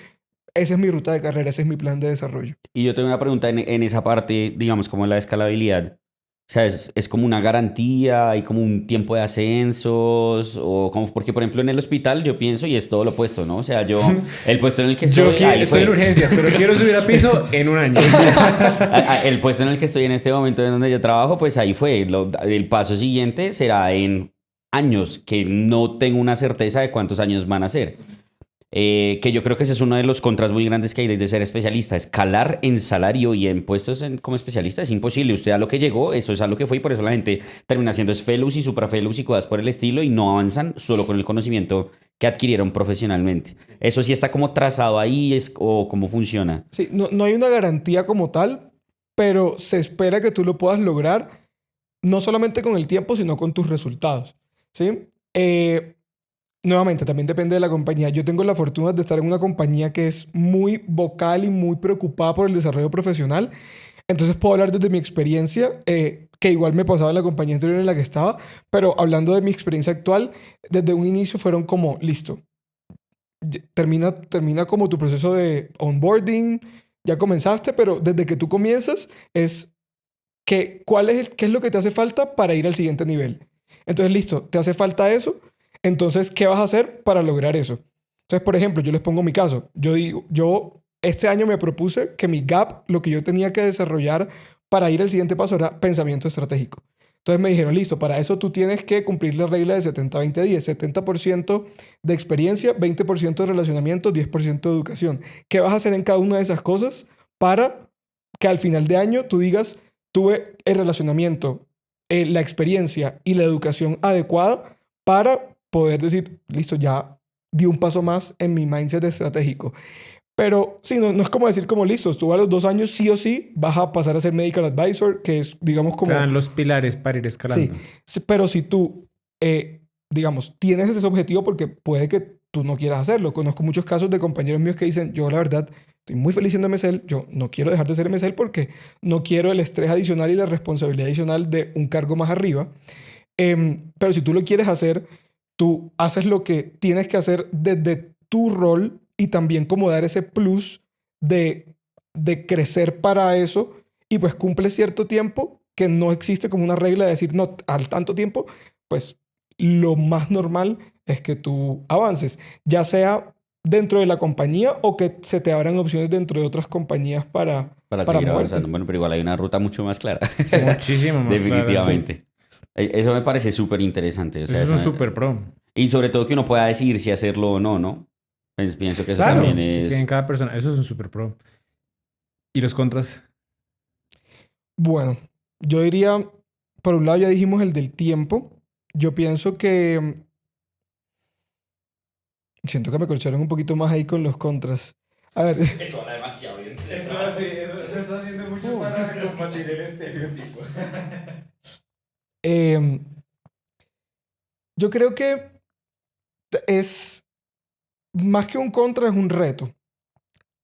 esa es mi ruta de carrera, ese es mi plan de desarrollo. Y yo tengo una pregunta en esa parte, digamos, como la escalabilidad. O sea, es como una garantía, hay como un tiempo de ascensos, o como, porque por ejemplo en el hospital yo pienso y es todo lo opuesto, ¿no? O sea, yo, el puesto en el que estoy, ahí Estoy en fue. urgencias, pero quiero subir a piso en un año. El puesto en el que estoy en este momento en donde yo trabajo, pues ahí fue. El paso siguiente será en años, que no tengo una certeza de cuántos años van a ser. Que yo creo que ese es uno de los contras muy grandes que hay desde ser especialista. Escalar en salario y en puestos como especialista es imposible. Usted a lo que llegó, eso es a lo que fue y por eso la gente termina siendo fellows y suprafellows y cosas por el estilo y no avanzan solo con el conocimiento que adquirieron profesionalmente. Eso sí está como trazado ahí o cómo funciona. Sí, no hay una garantía como tal, pero se espera que tú lo puedas lograr no solamente con el tiempo, sino con tus resultados, ¿sí? Nuevamente, también depende de la compañía. Yo tengo la fortuna de estar en una compañía que es muy vocal y muy preocupada por el desarrollo profesional. Entonces puedo hablar desde mi experiencia, que igual me pasaba en la compañía anterior en la que estaba, pero hablando de mi experiencia actual, desde un inicio fueron como, listo, termina como tu proceso de onboarding, ya comenzaste, pero desde que tú comienzas es que, ¿qué es lo que te hace falta para ir al siguiente nivel? Entonces, listo, te hace falta eso. Entonces, ¿qué vas a hacer para lograr eso? Entonces, por ejemplo, yo les pongo mi caso. Yo este año me propuse que mi gap, lo que yo tenía que desarrollar para ir al siguiente paso era pensamiento estratégico. Entonces me dijeron, listo, para eso tú tienes que cumplir la regla de 70-20-10. 70% de experiencia, 20% de relacionamiento, 10% de educación. ¿Qué vas a hacer en cada una de esas cosas para que al final de año tú digas, tuve el relacionamiento, la experiencia y la educación adecuada para poder decir, listo, ya di un paso más en mi mindset estratégico? Pero sí, no es como decir como listo, tú a los 2 años sí o sí vas a pasar a ser medical advisor, que es, digamos, como... Te dan los pilares para ir escalando. Sí, pero si tú, digamos, tienes ese objetivo porque puede que tú no quieras hacerlo. Conozco muchos casos de compañeros míos que dicen, yo la verdad estoy muy feliz siendo MSL, yo no quiero dejar de ser MSL porque no quiero el estrés adicional y la responsabilidad adicional de un cargo más arriba. Pero si tú lo quieres hacer, tú haces lo que tienes que hacer desde tu rol y también como dar ese plus de crecer para eso y pues cumple cierto tiempo que no existe como una regla de decir, no, al tanto tiempo, pues lo más normal es que tú avances, ya sea dentro de la compañía o que se te abran opciones dentro de otras compañías para Para seguir moverte. avanzando. Bueno, pero igual hay una ruta mucho más clara. Muchísimo más clara. Definitivamente. Eso me parece súper interesante. O sea, Eso es un super pro. y sobre todo que uno pueda decidir si hacerlo o no, ¿no? Pues pienso que eso Claro, también que en es... cada persona. Eso es un super pro. ¿Y los contras? Bueno, yo diría, por un lado ya dijimos el del tiempo. Yo pienso que... Siento que me corcharon un poquito más ahí con los contras. A ver, Eso habla demasiado bien. Eso lo está haciendo mucho para combatir el estereotipo. yo creo que es más que un contra, es un reto,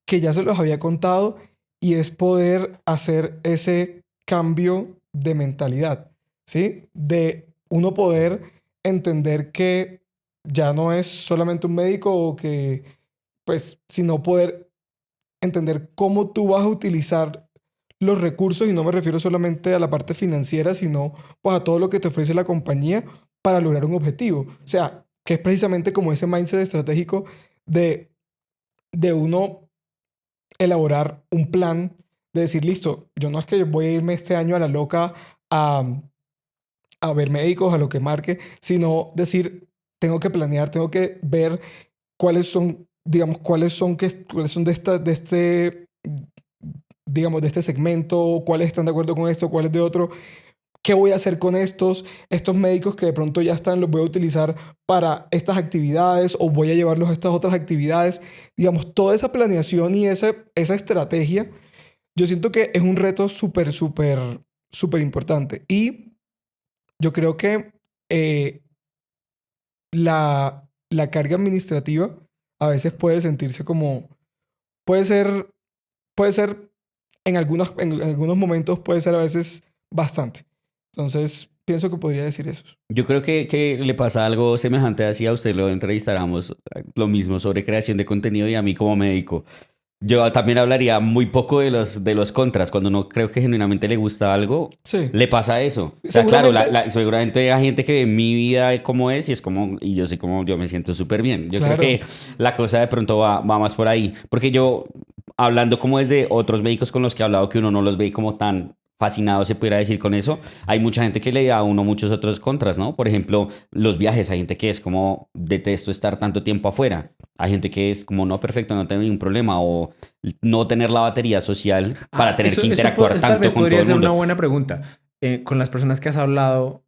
que ya se los había contado, y es poder hacer ese cambio de mentalidad, ¿sí? De uno poder entender que ya no es solamente un médico o que, pues, sino poder entender cómo tú vas a utilizar los recursos, y no me refiero solamente a la parte financiera, sino pues a todo lo que te ofrece la compañía para lograr un objetivo. O sea, que es precisamente como ese mindset estratégico de, de uno elaborar un plan, de decir, listo, yo no es que voy a irme este año a la loca a ver médicos, a lo que marque, sino decir, tengo que planear, tengo que ver cuáles son, digamos, cuáles son de este, digamos, de este segmento, cuáles están de acuerdo con esto, cuáles de otro. ¿Qué voy a hacer con estos médicos que de pronto ya están, los voy a utilizar para estas actividades o voy a llevarlos a estas otras actividades? Digamos, toda esa planeación y esa estrategia, yo siento que es un reto súper, súper, súper importante. Y yo creo que la carga administrativa a veces puede sentirse como, puede ser en algunos momentos puede ser a veces bastante. Entonces, pienso que podría decir eso. Yo creo que le pasa algo semejante así a usted, lo entrevistáramos lo mismo sobre creación de contenido y a mí como médico. Yo también hablaría muy poco de los contras. Cuando uno creo que genuinamente le gusta algo, Sí. le pasa eso. O sea, claro, Seguramente- seguramente hay gente que ve mi vida como es y es como, y yo sé como yo me siento súper bien. Yo Claro. creo que la cosa de pronto va más por ahí. Porque yo, hablando como desde otros médicos con los que he hablado, que uno no los ve como tan fascinado, se pudiera decir con eso, hay mucha gente que le da a uno muchos otros contras, ¿no? Por ejemplo, los viajes. Hay gente que es como, detesto estar tanto tiempo afuera. Hay gente que es como, no, perfecto, no tengo ningún problema. O no tener la batería social para tener que interactuar Eso tanto tal vez con todo podría el ser una mundo. buena pregunta. Con las personas que has hablado,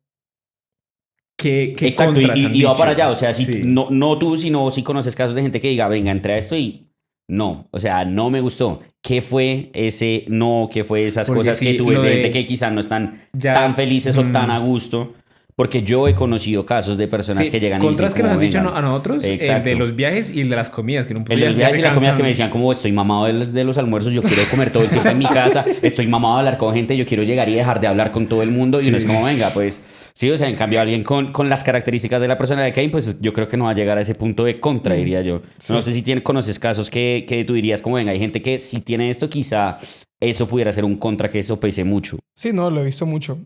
¿qué Exacto, contras han y va para dicho? allá. O sea, si Sí. no tú, sino si conoces casos de gente que diga, venga, entré a esto y no. O sea, no me gustó. ¿Qué fue ese no? ¿Qué fue esas Porque cosas que sí, tú ves lo de de gente que quizás no están ya, tan felices o tan mm, a gusto? Porque yo he conocido casos de personas sí, que llegan y dicen contras que nos como, han dicho venga, a nosotros, el de exacto. los viajes y el de las comidas, que en un punto El de los ya viajes se y las comidas que cansan. me decían como estoy mamado de los almuerzos, yo quiero comer todo el tiempo en mi casa, estoy mamado de hablar con gente, yo quiero llegar y dejar de hablar con todo el mundo y uno es Sí. como, venga, pues sí, o sea, en cambio alguien con las características de la persona de Kane, pues yo creo que no va a llegar a ese punto de contra, diría yo. Sí. No sé si conoces casos que tú dirías como, venga, hay gente que si tiene esto, quizá eso pudiera ser un contra que eso pese mucho. Sí, no, lo he visto mucho.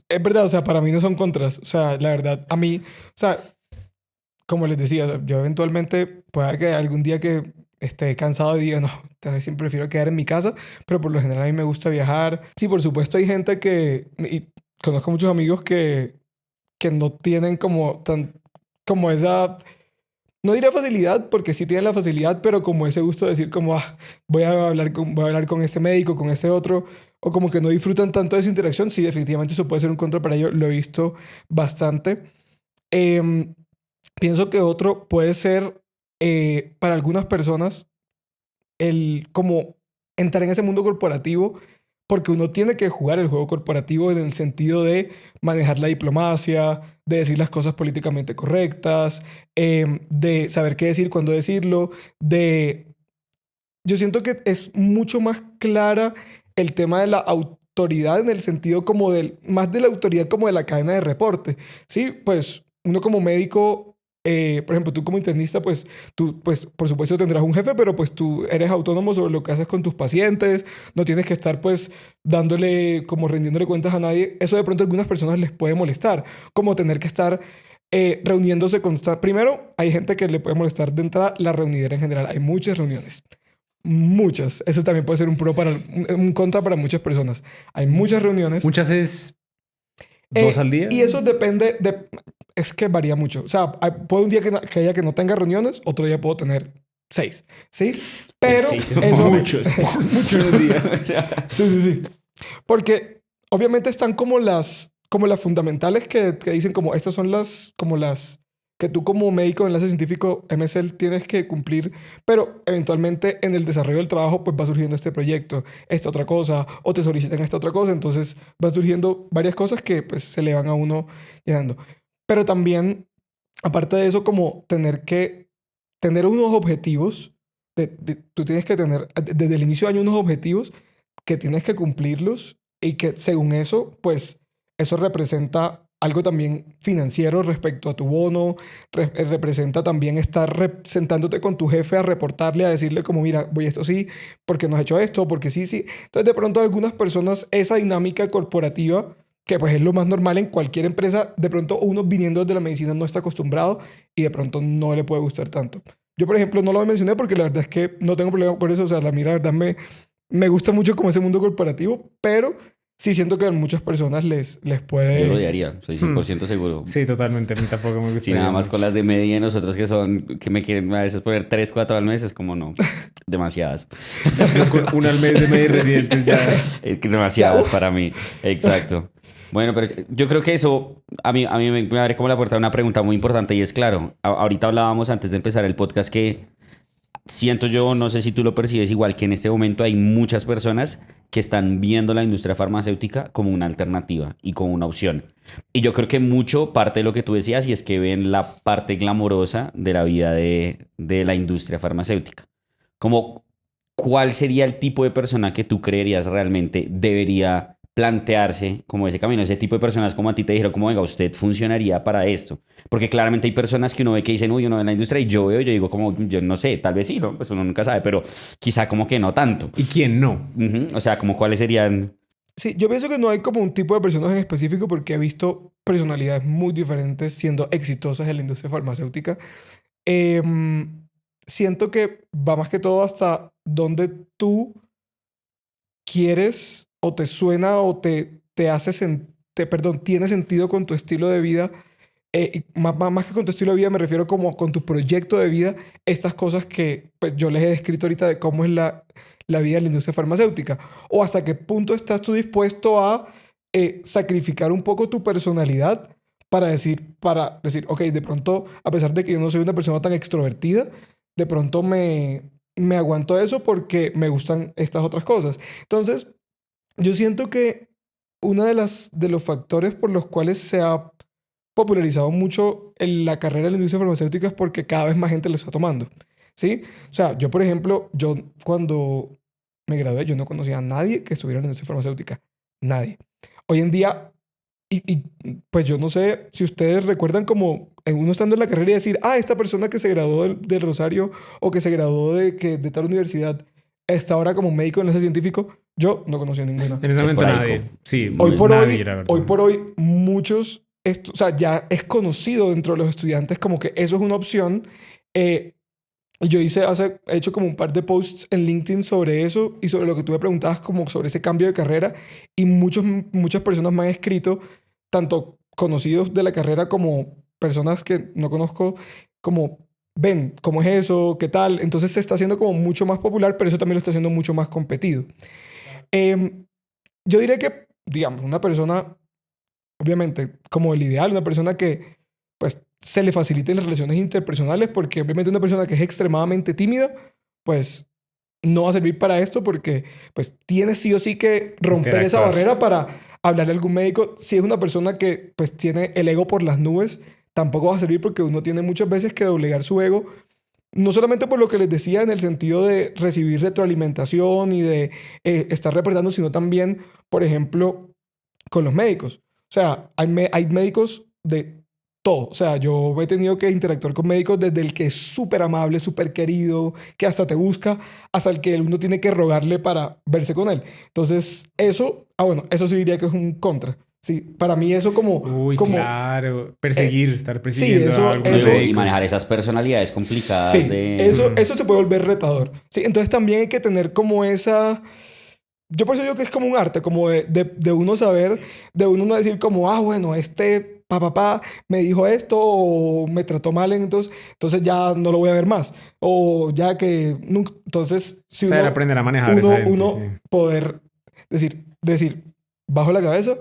Es verdad, o sea, para mí no son contras. O sea, la verdad, a mí, o sea, como les decía, o sea, yo eventualmente, pueda que algún día que esté cansado y diga, no, entonces siempre prefiero quedar en mi casa, pero por lo general a mí me gusta viajar. Sí, por supuesto hay gente y conozco muchos amigos que no tienen como tan, como esa, no diría facilidad, porque sí tienen la facilidad, pero como ese gusto de decir como, ah, voy a hablar con este médico, con este otro, o como que no disfrutan tanto de esa interacción, sí, definitivamente eso puede ser un contra para ellos, lo he visto bastante. Em, Pienso que otro puede ser, para algunas personas, el como entrar en ese mundo corporativo, porque uno tiene que jugar el juego corporativo en el sentido de manejar la diplomacia, de decir las cosas políticamente correctas, de saber qué decir, cuándo decirlo, de... Yo siento que es mucho más clara el tema de la autoridad en el sentido como del, más de la autoridad como de la cadena de reporte. Sí, pues uno como médico, por ejemplo, tú como internista, pues tú, pues por supuesto tendrás un jefe, pero pues tú eres autónomo sobre lo que haces con tus pacientes, no tienes que estar pues dándole, como rindiéndole cuentas a nadie. Eso de pronto a algunas personas les puede molestar, como tener que estar reuniéndose primero, hay gente que le puede molestar de entrada la reunidera en general. Hay muchas reuniones. Muchas. Eso también puede ser un pro para un contra para muchas personas. Hay muchas reuniones. Muchas es 2 al día. Y eso depende de... Es que varía mucho. O sea, puede un día que haya que no tenga reuniones, otro día puedo tener 6. ¿Sí? Pero Sí, son eso... muchos. Muchos días. Sí, sí, sí. Porque obviamente están como las fundamentales que dicen como estas son como las que tú como médico de enlace científico MSL tienes que cumplir, pero eventualmente en el desarrollo del trabajo pues va surgiendo este proyecto, esta otra cosa, o te solicitan esta otra cosa, entonces van surgiendo varias cosas que pues se le van a uno llenando. Pero también, aparte de eso, como tener unos objetivos, tú tienes que tener desde el inicio de año unos objetivos que tienes que cumplirlos y que según eso, pues eso representa algo también financiero respecto a tu bono, representa también estar sentándote con tu jefe a reportarle, a decirle como, mira, voy a esto sí, porque no has hecho esto, porque sí, sí. Entonces de pronto algunas personas esa dinámica corporativa, que pues es lo más normal en cualquier empresa, de pronto uno viniendo desde la medicina no está acostumbrado y de pronto no le puede gustar tanto. Yo, por ejemplo, no lo mencioné porque la verdad es que no tengo problema por eso, o sea, la verdad me gusta mucho como ese mundo corporativo, pero sí siento que a muchas personas les Yo lo puede... odiaría, soy 100% seguro. Sí, totalmente. A mí tampoco me gusta. Sí, nada más con las de media y nosotros que me quieren a veces poner 3, 4 al mes, es como no, demasiadas. Con una al mes de medir residentes ya. Demasiadas para mí, exacto. Bueno, pero yo creo que eso a mí me abre como la puerta a una pregunta muy importante y es claro, ahorita hablábamos antes de empezar el podcast que siento yo, no sé si tú lo percibes igual, que en este momento hay muchas personas que están viendo la industria farmacéutica como una alternativa y como una opción. Y yo creo que mucho parte de lo que tú decías y es que ven la parte glamorosa de la vida de la industria farmacéutica. Como, ¿cuál sería el tipo de persona que tú creerías realmente debería plantearse como ese camino, ese tipo de personas como a ti te dijeron, como venga, usted funcionaría para esto. Porque claramente hay personas que uno ve que dicen, uy, uno en la industria, y yo veo, yo digo como, yo no sé, tal vez sí, ¿no? Pues uno nunca sabe, pero quizá como que no tanto. ¿Y quién no? O sea, como cuáles serían... Sí, yo pienso que no hay como un tipo de personas en específico porque he visto personalidades muy diferentes siendo exitosas en la industria farmacéutica. Siento que va más que todo hasta donde tú quieres o te suena o te hace perdón, tiene sentido con tu estilo de vida. Y más que con tu estilo de vida me refiero como con tu proyecto de vida, estas cosas que pues, yo les he descrito ahorita de cómo es la vida en la industria farmacéutica. O hasta qué punto estás tú dispuesto a sacrificar un poco tu personalidad para decir, ok, de pronto, a pesar de que yo no soy una persona tan extrovertida, de pronto me aguanto eso porque me gustan estas otras cosas. Entonces, yo siento que uno de los factores por los cuales se ha popularizado mucho en la carrera de la industria farmacéutica es porque cada vez más gente lo está tomando, ¿sí? O sea, yo, por ejemplo, yo cuando me gradué, yo no conocía a nadie que estuviera en la industria farmacéutica. Nadie. Hoy en día, pues yo no sé si ustedes recuerdan como uno estando en la carrera y decir, esta persona que se graduó del Rosario o que se graduó de tal universidad está ahora como médico en ese científico. Yo no conocía ninguna. En ese momento Esporádico. nadie. Sí, Hoy por nadie, hoy, la verdad. hoy por hoy, muchos, o sea, ya es conocido dentro de los estudiantes como que eso es una opción. Y yo he hecho como un par de posts en LinkedIn sobre eso y sobre lo que tú me preguntabas como sobre ese cambio de carrera. Y muchas personas me han escrito, tanto conocidos de la carrera como personas que no conozco, como, ven, ¿cómo es eso? ¿Qué tal? Entonces se está haciendo como mucho más popular, pero eso también lo está haciendo mucho más competido. Yo diría que, digamos, una persona, obviamente, como el ideal, una persona que, pues, se le faciliten las relaciones interpersonales, porque obviamente una persona que es extremadamente tímida, pues, no va a servir para esto porque, pues, tiene sí o sí que romper esa Interactuar. barrera para hablarle a algún médico. Si es una persona que, pues, tiene el ego por las nubes, tampoco va a servir porque uno tiene muchas veces que doblegar su ego. No solamente por lo que les decía en el sentido de recibir retroalimentación y de estar reportando, sino también, por ejemplo, con los médicos. O sea, hay médicos de todo. O sea, yo he tenido que interactuar con médicos desde el que es súper amable, súper querido, que hasta te busca, hasta el que uno tiene que rogarle para verse con él. Entonces, eso sí diría que es un contra. Sí, para mí eso Uy, como claro. Estar sí, persiguiendo a algunos eso- Y médicos. manejar esas personalidades complicadas sí, de... eso se puede volver retador. Sí, entonces también hay que tener como esa... Yo por eso digo que es como un arte, como de uno saber, de uno no decir como, bueno, este papá me dijo esto o me trató mal, entonces ya no lo voy a ver más. O ya que nunca... Entonces, si Saber aprender a manejar esa gente, uno sí. poder decir, bajo la cabeza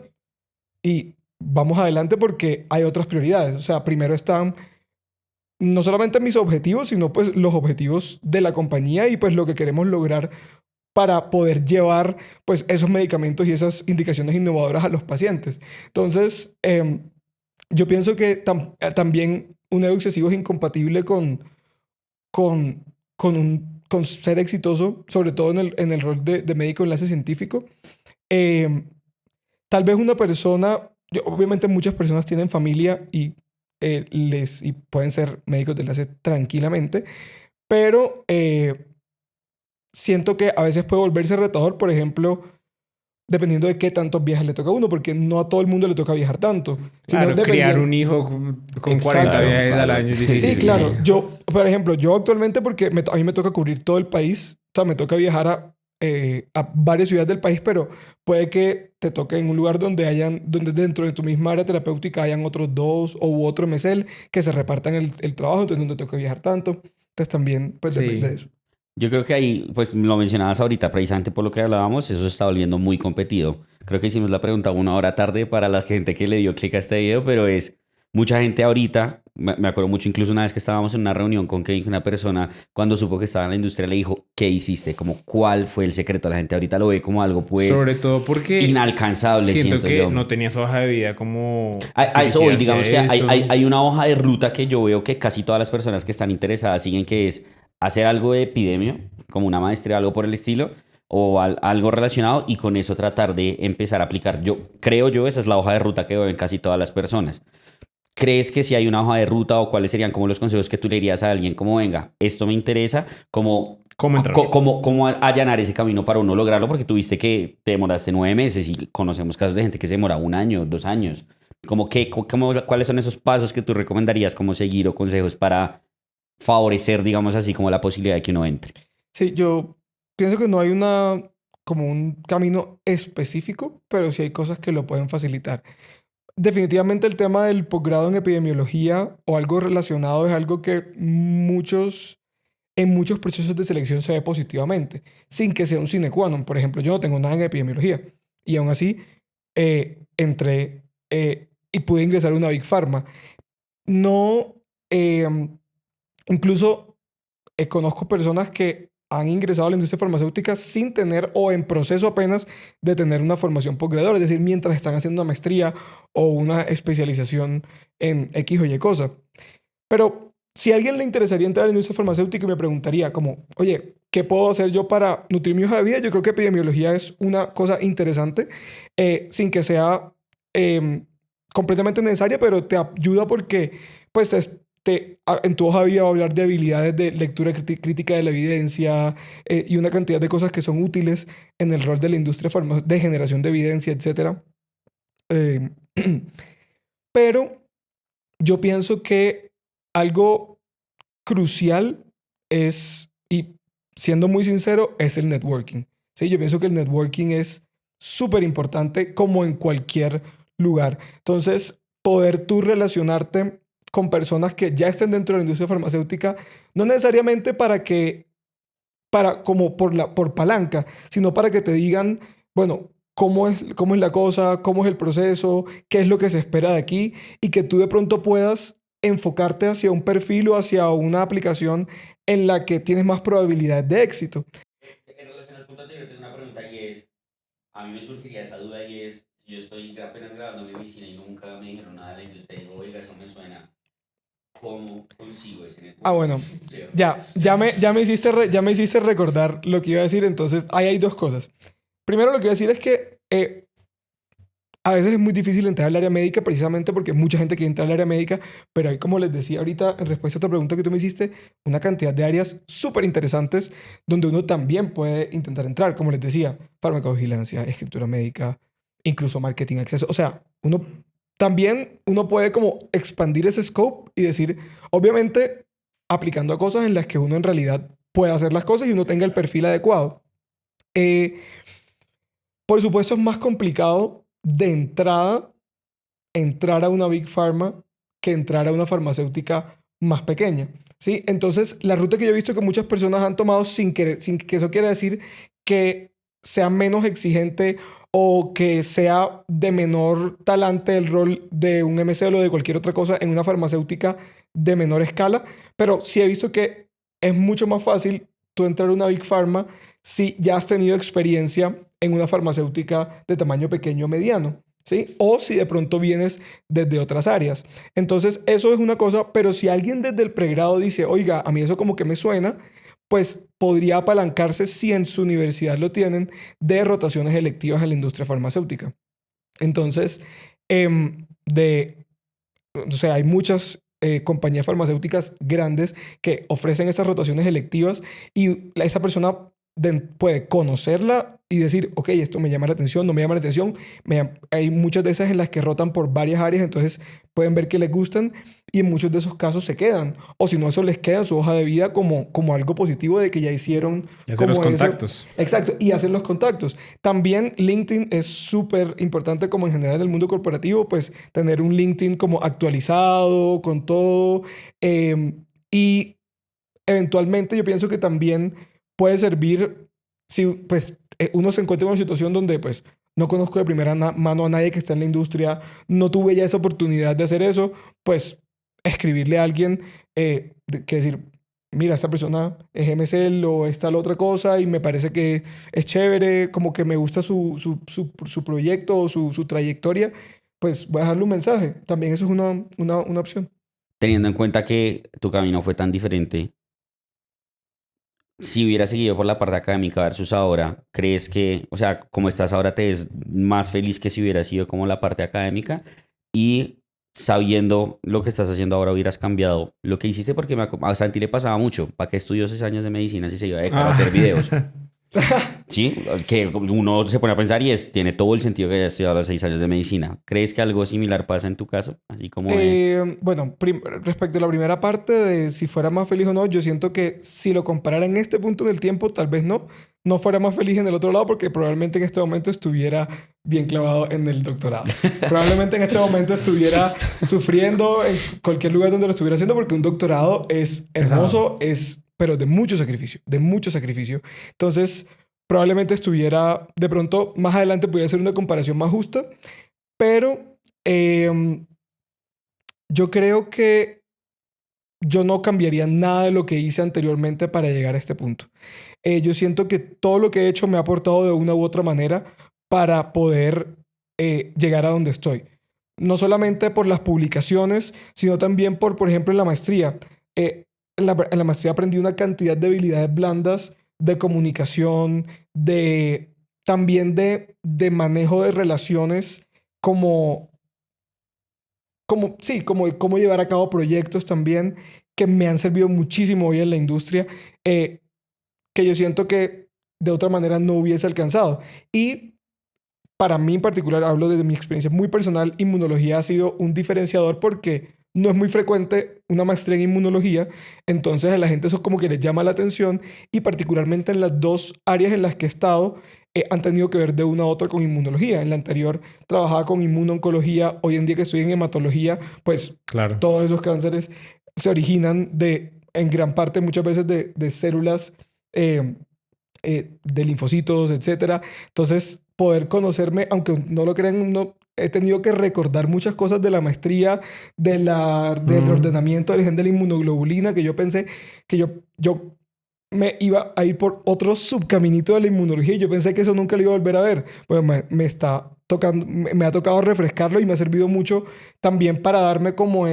y vamos adelante porque hay otras prioridades. O sea, primero están no solamente mis objetivos, sino pues los objetivos de la compañía y pues lo que queremos lograr para poder llevar pues esos medicamentos y esas indicaciones innovadoras a los pacientes. Entonces, yo pienso que también un ego excesivo es incompatible con, con ser exitoso, sobre todo en el rol de médico enlace científico. Tal vez una persona, obviamente muchas personas tienen familia y pueden ser médicos de enlace tranquilamente, pero siento que a veces puede volverse retador, por ejemplo, dependiendo de qué tantos viajes le toca a uno, porque no a todo el mundo le toca viajar tanto. Claro, Sino criar dependiendo- un hijo con Exacto. 40 viajes al Claro. año es difícil. Sí, claro. Por ejemplo, yo actualmente, porque a mí me toca cubrir todo el país, o sea, me toca viajar a varias ciudades del país, pero puede que te toque en un lugar donde dentro de tu misma área terapéutica hayan otros dos u otro mesel que se repartan el trabajo, entonces no te toca viajar tanto. Entonces también, pues Sí. depende de eso. Yo creo que ahí, pues lo mencionabas ahorita, precisamente por lo que hablábamos, eso se está volviendo muy competido. Creo que hicimos la pregunta 1 hora tarde para la gente que le dio clic a este video, pero es mucha gente ahorita, me acuerdo mucho incluso una vez que estábamos en una reunión con Kevin, que una persona cuando supo que estaba en la industria le dijo, ¿qué hiciste? Como, ¿cuál fue el secreto? La gente ahorita lo ve como algo pues Sobre todo porque inalcanzable, siento que yo. no tenías hoja de vida como... A eso voy, hacía digamos que eso. hay una hoja de ruta que yo veo que casi todas las personas que están interesadas siguen, que es hacer algo de epidemia, como una maestría o algo por el estilo, algo relacionado y con eso tratar de empezar a aplicar. Esa es la hoja de ruta que ven casi todas las personas. ¿Crees que si hay una hoja de ruta o cuáles serían como los consejos que tú le dirías a alguien como, venga, esto me interesa, como ¿Cómo entrar? cómo allanar ese camino para uno lograrlo? Porque tuviste que te demoraste 9 meses y conocemos casos de gente que se demora 1 año, 2 años. ¿Cuáles son esos pasos que tú recomendarías como seguir o consejos para favorecer, digamos así, como la posibilidad de que uno entre? Sí, yo pienso que no hay como un camino específico, pero sí hay cosas que lo pueden facilitar. Definitivamente el tema del posgrado en epidemiología o algo relacionado es algo que en muchos procesos de selección se ve positivamente, sin que sea un sine qua non. Por ejemplo, yo no tengo nada en epidemiología y aún así entré y pude ingresar a una Big Pharma. No, incluso conozco personas que han ingresado a la industria farmacéutica sin tener o en proceso apenas de tener una formación posgrado, es decir, mientras están haciendo una maestría o una especialización en X o Y cosa. Pero si a alguien le interesaría entrar a la industria farmacéutica y me preguntaría como, oye, ¿qué puedo hacer yo para nutrir mi hoja de vida? Yo creo que epidemiología es una cosa interesante, sin que sea completamente necesaria, pero te ayuda porque pues en tu hoja de vida va a hablar de habilidades de lectura crítica de la evidencia y una cantidad de cosas que son útiles en el rol de la industria de generación de evidencia, etcétera. Eh, pero yo pienso que algo crucial es, y siendo muy sincero, es el networking. ¿Sí? Yo pienso que el networking es súper importante como en cualquier lugar. Entonces, poder tú relacionarte con personas que ya estén dentro de la industria farmacéutica, no necesariamente como por palanca, sino para que te digan, bueno, cómo es la cosa, cómo es el proceso, qué es lo que se espera de aquí y que tú de pronto puedas enfocarte hacia un perfil o hacia una aplicación en la que tienes más probabilidades de éxito. En relación al punto anterior, tengo una pregunta y es, a mí me surgiría esa duda y es, si yo estoy apenas grabando mi medicina y nunca me dijeron nada de la industria, digo, oiga, eso me suena, ¿cómo consigo ese Ah, network? bueno, ¿Cierto? ya me hiciste recordar lo que iba a decir, entonces ahí hay dos cosas. Primero, lo que iba a decir es que a veces es muy difícil entrar al área médica precisamente porque mucha gente quiere entrar al área médica, pero hay, como les decía ahorita, en respuesta a otra pregunta que tú me hiciste, una cantidad de áreas súper interesantes donde uno también puede intentar entrar, como les decía, farmacovigilancia, escritura médica, incluso marketing, acceso. O sea, uno puede como expandir ese scope y decir, obviamente, aplicando a cosas en las que uno en realidad puede hacer las cosas y uno tenga el perfil adecuado. Eh, por supuesto, es más complicado de entrada entrar a una Big Pharma que entrar a una farmacéutica más pequeña. ¿Sí? Entonces, la ruta que yo he visto que muchas personas han tomado sin que eso quiera decir que sea menos exigente o que sea de menor talante el rol de un MSL o de cualquier otra cosa en una farmacéutica de menor escala, pero sí he visto que es mucho más fácil tú entrar a una Big Pharma si ya has tenido experiencia en una farmacéutica de tamaño pequeño o mediano. ¿Sí? O si de pronto vienes desde otras áreas. Entonces, eso es una cosa, pero si alguien desde el pregrado dice, oiga, a mí eso como que me suena, pues podría apalancarse, si en su universidad lo tienen, de rotaciones electivas en la industria farmacéutica. Entonces, o sea, hay muchas compañías farmacéuticas grandes que ofrecen esas rotaciones electivas y esa persona puede conocerla y decir, ok, esto me llama la atención, no me llama la atención. Hay muchas de esas en las que rotan por varias áreas, entonces pueden ver que les gustan y en muchos de esos casos se quedan. O si no, eso les queda en su hoja de vida como algo positivo de que ya hicieron Y hacer los como ese. contactos. Exacto, y hacen los contactos. También LinkedIn es súper importante como en general en el mundo corporativo, pues tener un LinkedIn como actualizado con todo. Y eventualmente yo pienso que también puede servir si pues uno se encuentra en una situación donde pues no conozco de primera mano a nadie que está en la industria, no tuve ya esa oportunidad de hacer eso, pues escribirle a alguien que decir, mira, esta persona es MSL o esta la otra cosa y me parece que es chévere, como que me gusta su proyecto o su trayectoria, pues voy a dejarle un mensaje. También eso es una opción. Teniendo en cuenta que tu camino fue tan diferente, si hubieras seguido por la parte académica versus ahora, ¿crees que, o sea, como estás ahora, te es más feliz que si hubieras sido como la parte académica? Y sabiendo lo que estás haciendo ahora, hubieras cambiado lo que hiciste, porque a Santi le pasaba mucho. ¿Para qué estudió 6 años de medicina si se iba a dedicar a hacer videos? Sí, que uno se pone a pensar y tiene todo el sentido que haya estudiado los 6 años de medicina. ¿Crees que algo similar pasa en tu caso? Así como Bueno, respecto a la primera parte de si fuera más feliz o no, yo siento que si lo comparara en este punto del tiempo, tal vez no fuera más feliz en el otro lado porque probablemente en este momento estuviera bien clavado en el doctorado. Probablemente en este momento estuviera sufriendo en cualquier lugar donde lo estuviera haciendo porque un doctorado es hermoso, pero de mucho sacrificio, de mucho sacrificio. Entonces, probablemente estuviera, de pronto, más adelante pudiera ser una comparación más justa, pero yo creo que yo no cambiaría nada de lo que hice anteriormente para llegar a este punto. Yo siento que todo lo que he hecho me ha aportado de una u otra manera para poder llegar a donde estoy. No solamente por las publicaciones, sino también por ejemplo, en la maestría. En la maestría aprendí una cantidad de habilidades blandas de comunicación, también de manejo de relaciones como sí, como cómo llevar a cabo proyectos también que me han servido muchísimo hoy en la industria, que yo siento que de otra manera no hubiese alcanzado. Y para mí en particular, hablo desde mi experiencia muy personal, inmunología ha sido un diferenciador porque no es muy frecuente una maestría en inmunología, entonces a la gente eso como que les llama la atención y particularmente en las dos áreas en las que he estado, han tenido que ver de una a otra con inmunología. En la anterior trabajaba con inmunooncología, hoy en día que estoy en hematología, pues Claro. todos esos cánceres se originan en gran parte muchas veces de células, eh, de linfocitos, etcétera. Entonces, poder conocerme, aunque no lo crean, no, he tenido que recordar muchas cosas de la maestría, del ordenamiento del gen de la inmunoglobulina, que yo pensé que yo me iba a ir por otro subcaminito de la inmunología y yo pensé que eso nunca lo iba a volver a ver. Pues me está tocando, me ha tocado refrescarlo y me ha servido mucho también para darme como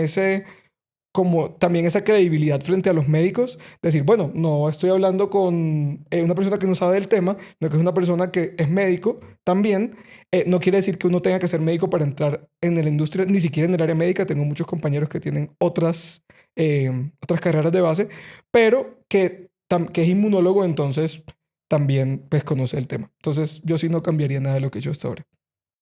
también esa credibilidad frente a los médicos, decir, bueno, no estoy hablando con una persona que no sabe del tema, no que es una persona que es médico también, no quiere decir que uno tenga que ser médico para entrar en la industria, ni siquiera en el área médica, tengo muchos compañeros que tienen otras carreras de base, pero que es inmunólogo, entonces también pues conoce el tema. Entonces yo sí no cambiaría nada de lo que he hecho hasta ahora.